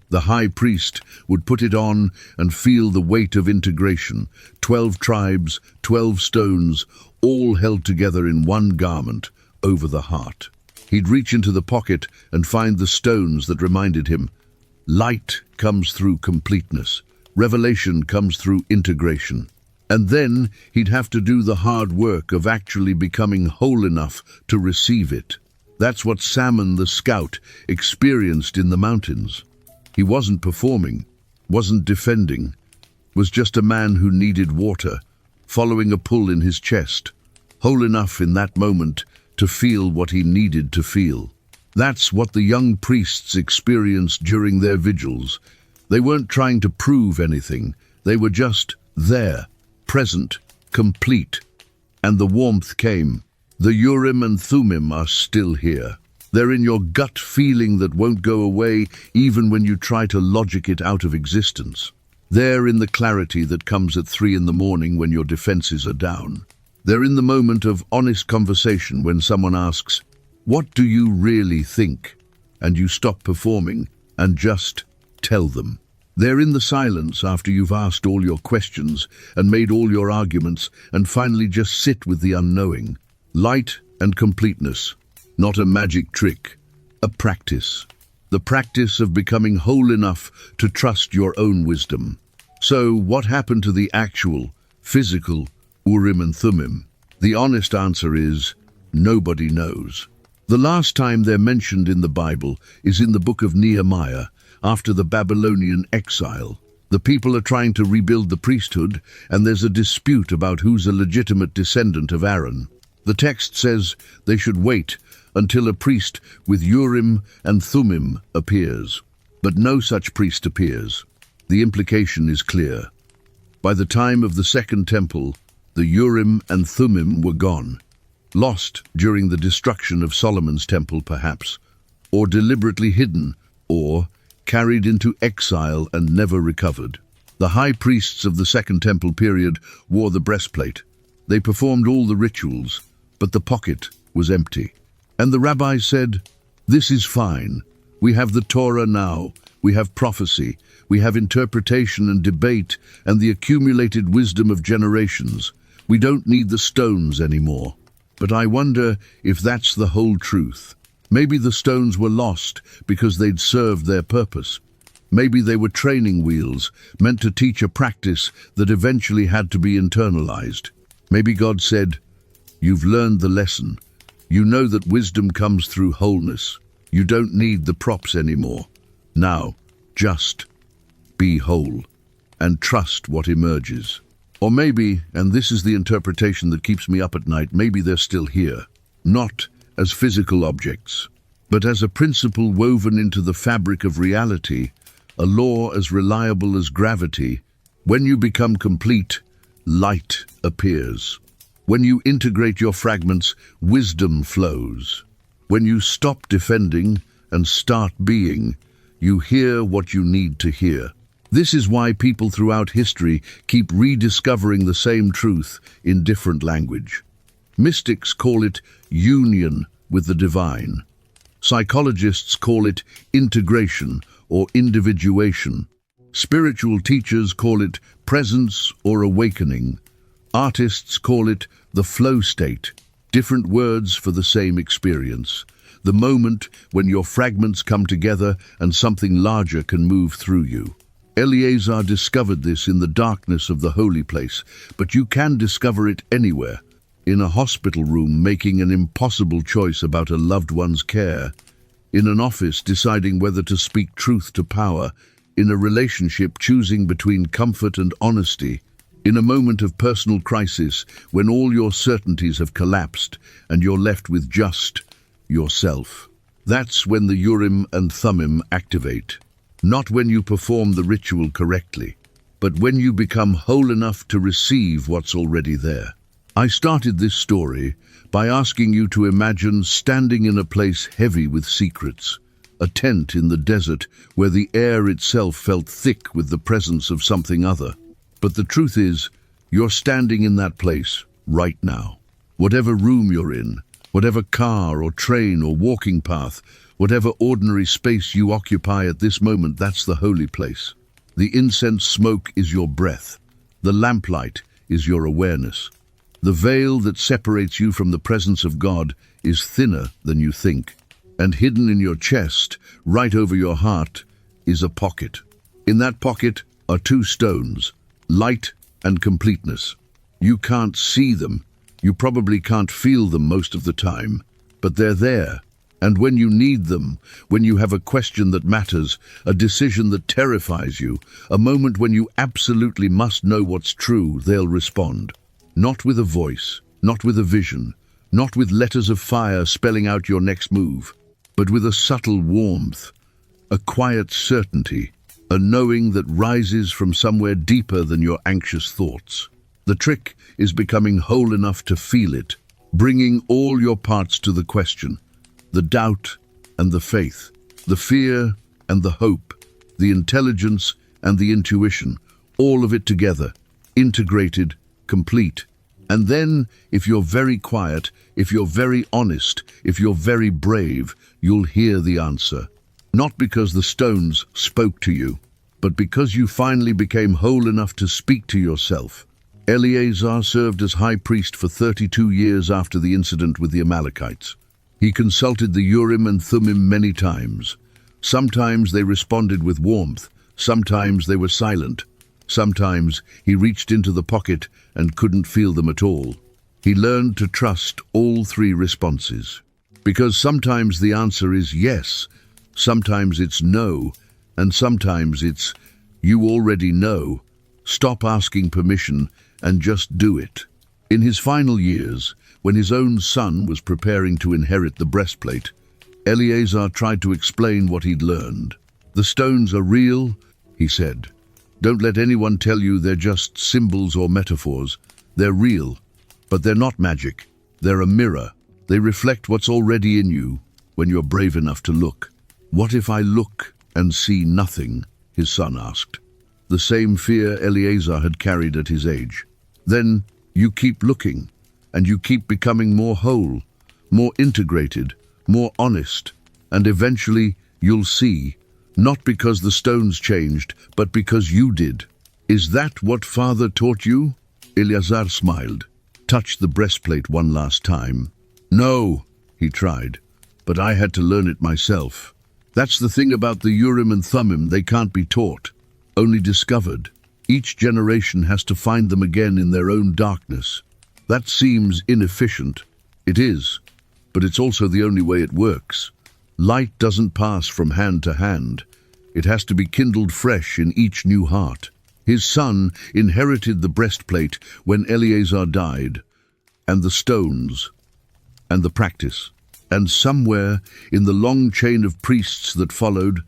The high priest would put it on and feel the weight of integration. 12 tribes, 12 stones, all held together in one garment over the heart. He'd reach into the pocket and find the stones that reminded him, light comes through completeness. Revelation comes through integration. And then he'd have to do the hard work of actually becoming whole enough to receive it. That's what Salmon the scout experienced in the mountains. He wasn't performing, wasn't defending, was just a man who needed water, following a pull in his chest, whole enough in that moment to feel what he needed to feel. That's what the young priests experienced during their vigils. They weren't trying to prove anything. They were just there, present, complete. And the warmth came. The Urim and Thummim are still here. They're in your gut feeling that won't go away even when you try to logic it out of existence. They're in the clarity that comes at 3 in the morning when your defenses are down. They're in the moment of honest conversation when someone asks, "What do you really think?" And you stop performing and just tell them. They're in the silence after you've asked all your questions and made all your arguments and finally just sit with the unknowing. Light and completeness, not a magic trick, a practice. The practice of becoming whole enough to trust your own wisdom. So what happened to the actual, physical Urim and Thummim? The honest answer is, nobody knows. The last time they're mentioned in the Bible is in the book of Nehemiah, after the Babylonian exile. The people are trying to rebuild the priesthood, and there's a dispute about who's a legitimate descendant of Aaron. The text says they should wait until a priest with Urim and Thummim appears. But no such priest appears. The implication is clear. By the time of the Second Temple, the Urim and Thummim were gone. Lost during the destruction of Solomon's temple, perhaps, or deliberately hidden, or carried into exile and never recovered. The high priests of the Second Temple period wore the breastplate. They performed all the rituals, but the pocket was empty. And the rabbi said, "This is fine. We have the Torah now. We have prophecy. We have interpretation and debate and the accumulated wisdom of generations. We don't need the stones anymore." But I wonder if that's the whole truth. Maybe the stones were lost because they'd served their purpose. Maybe they were training wheels, meant to teach a practice that eventually had to be internalized. Maybe God said, "You've learned the lesson. You know that wisdom comes through wholeness. You don't need the props anymore. Now, just be whole and trust what emerges." Or maybe, and this is the interpretation that keeps me up at night, maybe they're still here, not as physical objects, but as a principle woven into the fabric of reality, a law as reliable as gravity. When you become complete, light appears. When you integrate your fragments, wisdom flows. When you stop defending and start being, you hear what you need to hear. This is why people throughout history keep rediscovering the same truth in different language. Mystics call it union with the divine. Psychologists call it integration or individuation. Spiritual teachers call it presence or awakening. Artists call it the flow state. Different words for the same experience. The moment when your fragments come together and something larger can move through you. Eleazar discovered this in the darkness of the holy place, but you can discover it anywhere. In a hospital room, making an impossible choice about a loved one's care. In an office, deciding whether to speak truth to power. In a relationship, choosing between comfort and honesty. In a moment of personal crisis, when all your certainties have collapsed and you're left with just yourself. That's when the Urim and Thummim activate. Not when you perform the ritual correctly, but when you become whole enough to receive what's already there. I started this story by asking you to imagine standing in a place heavy with secrets, a tent in the desert where the air itself felt thick with the presence of something other. But the truth is, you're standing in that place right now. Whatever room you're in, whatever car or train or walking path, whatever ordinary space you occupy at this moment, that's the holy place. The incense smoke is your breath. The lamplight is your awareness. The veil that separates you from the presence of God is thinner than you think. And hidden in your chest, right over your heart, is a pocket. In that pocket are two stones, light and completeness. You can't see them. You probably can't feel them most of the time, but they're there. And when you need them, when you have a question that matters, a decision that terrifies you, a moment when you absolutely must know what's true, they'll respond. Not with a voice, not with a vision, not with letters of fire spelling out your next move, but with a subtle warmth, a quiet certainty, a knowing that rises from somewhere deeper than your anxious thoughts. The trick is becoming whole enough to feel it, bringing all your parts to the question. The doubt and the faith, the fear and the hope, the intelligence and the intuition, all of it together, integrated, complete. And then, if you're very quiet, if you're very honest, if you're very brave, you'll hear the answer. Not because the stones spoke to you, but because you finally became whole enough to speak to yourself. Eleazar served as high priest for 32 years after the incident with the Amalekites. He consulted the Urim and Thummim many times. Sometimes they responded with warmth, sometimes they were silent. Sometimes he reached into the pocket and couldn't feel them at all. He learned to trust all three responses. Because sometimes the answer is yes, sometimes it's no, and sometimes it's, you already know. Stop asking permission and just do it. In his final years, when his own son was preparing to inherit the breastplate, Eleazar tried to explain what he'd learned. "The stones are real," he said. "Don't let anyone tell you they're just symbols or metaphors. They're real, but they're not magic. They're a mirror. They reflect what's already in you when you're brave enough to look." "What if I look and see nothing?" his son asked. The same fear Eleazar had carried at his age. Then You keep looking, and you keep becoming more whole, more integrated, more honest, and eventually you'll see, not because the stones changed, but because you did. Is that what Father taught you? Eleazar smiled, touched the breastplate one last time. No, he tried, but I had to learn it myself. That's the thing about the Urim and Thummim, they can't be taught, only discovered. Each generation has to find them again in their own darkness. That seems inefficient. It is, but it's also the only way it works. Light doesn't pass from hand to hand. It has to be kindled fresh in each new heart. His son inherited the breastplate when Eleazar died, and the stones, and the practice. And somewhere in the long chain of priests that followed,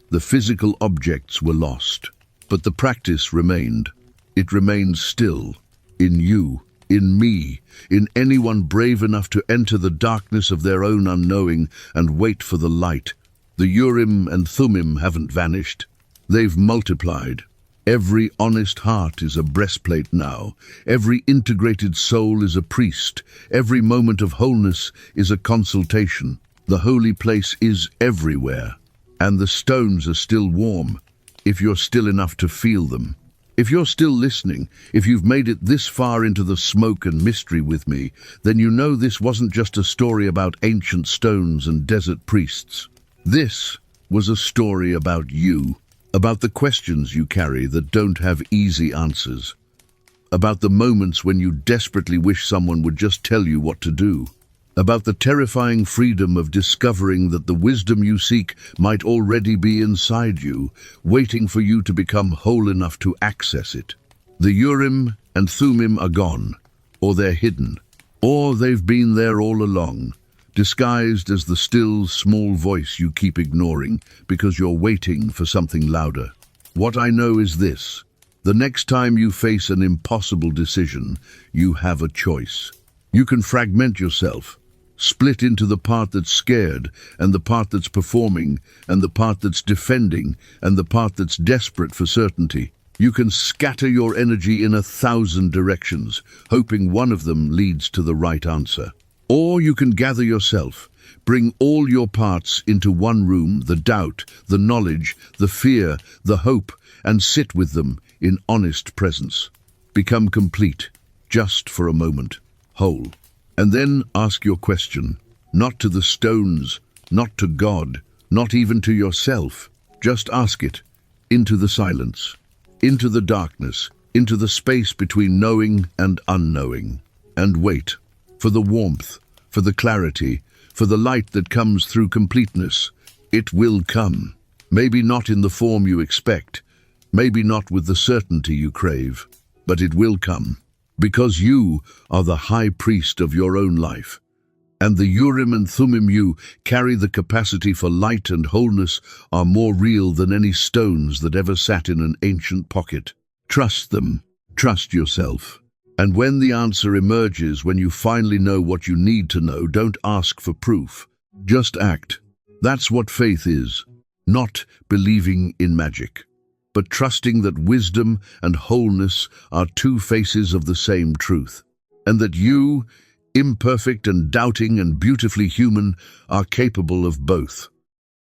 the physical objects were lost. But the practice remained. It remains still, in you, in me, in anyone brave enough to enter the darkness of their own unknowing and wait for the light. The Urim and Thummim haven't vanished. They've multiplied. Every honest heart is a breastplate now. Every integrated soul is a priest. Every moment of wholeness is a consultation. The holy place is everywhere. And the stones are still warm, if you're still enough to feel them. If you're still listening, if you've made it this far into the smoke and mystery with me, then you know this wasn't just a story about ancient stones and desert priests. This was a story about you. About the questions you carry that don't have easy answers. About the moments when you desperately wish someone would just tell you what to do. About the terrifying freedom of discovering that the wisdom you seek might already be inside you, waiting for you to become whole enough to access it. The Urim and Thummim are gone, or they're hidden, or they've been there all along, disguised as the still, small voice you keep ignoring because you're waiting for something louder. What I know is this: the next time you face an impossible decision, you have a choice. You can fragment yourself, split into the part that's scared, and the part that's performing, and the part that's defending, and the part that's desperate for certainty. You can scatter your energy in 1,000 directions, hoping one of them leads to the right answer. Or you can gather yourself, bring all your parts into one room, the doubt, the knowledge, the fear, the hope, and sit with them in honest presence. Become complete, just for a moment, whole. And then ask your question, not to the stones, not to God, not even to yourself. Just ask it, into the silence, into the darkness, into the space between knowing and unknowing. And wait. For the warmth, for the clarity, for the light that comes through completeness. It will come. Maybe not in the form you expect, maybe not with the certainty you crave, but it will come. Because you are the high priest of your own life. And the Urim and Thummim you carry the capacity for light and wholeness are more real than any stones that ever sat in an ancient pocket. Trust them. Trust yourself. And when the answer emerges, when you finally know what you need to know, don't ask for proof. Just act. That's what faith is. Not believing in magic, but trusting that wisdom and wholeness are two faces of the same truth. And that you, imperfect and doubting and beautifully human, are capable of both.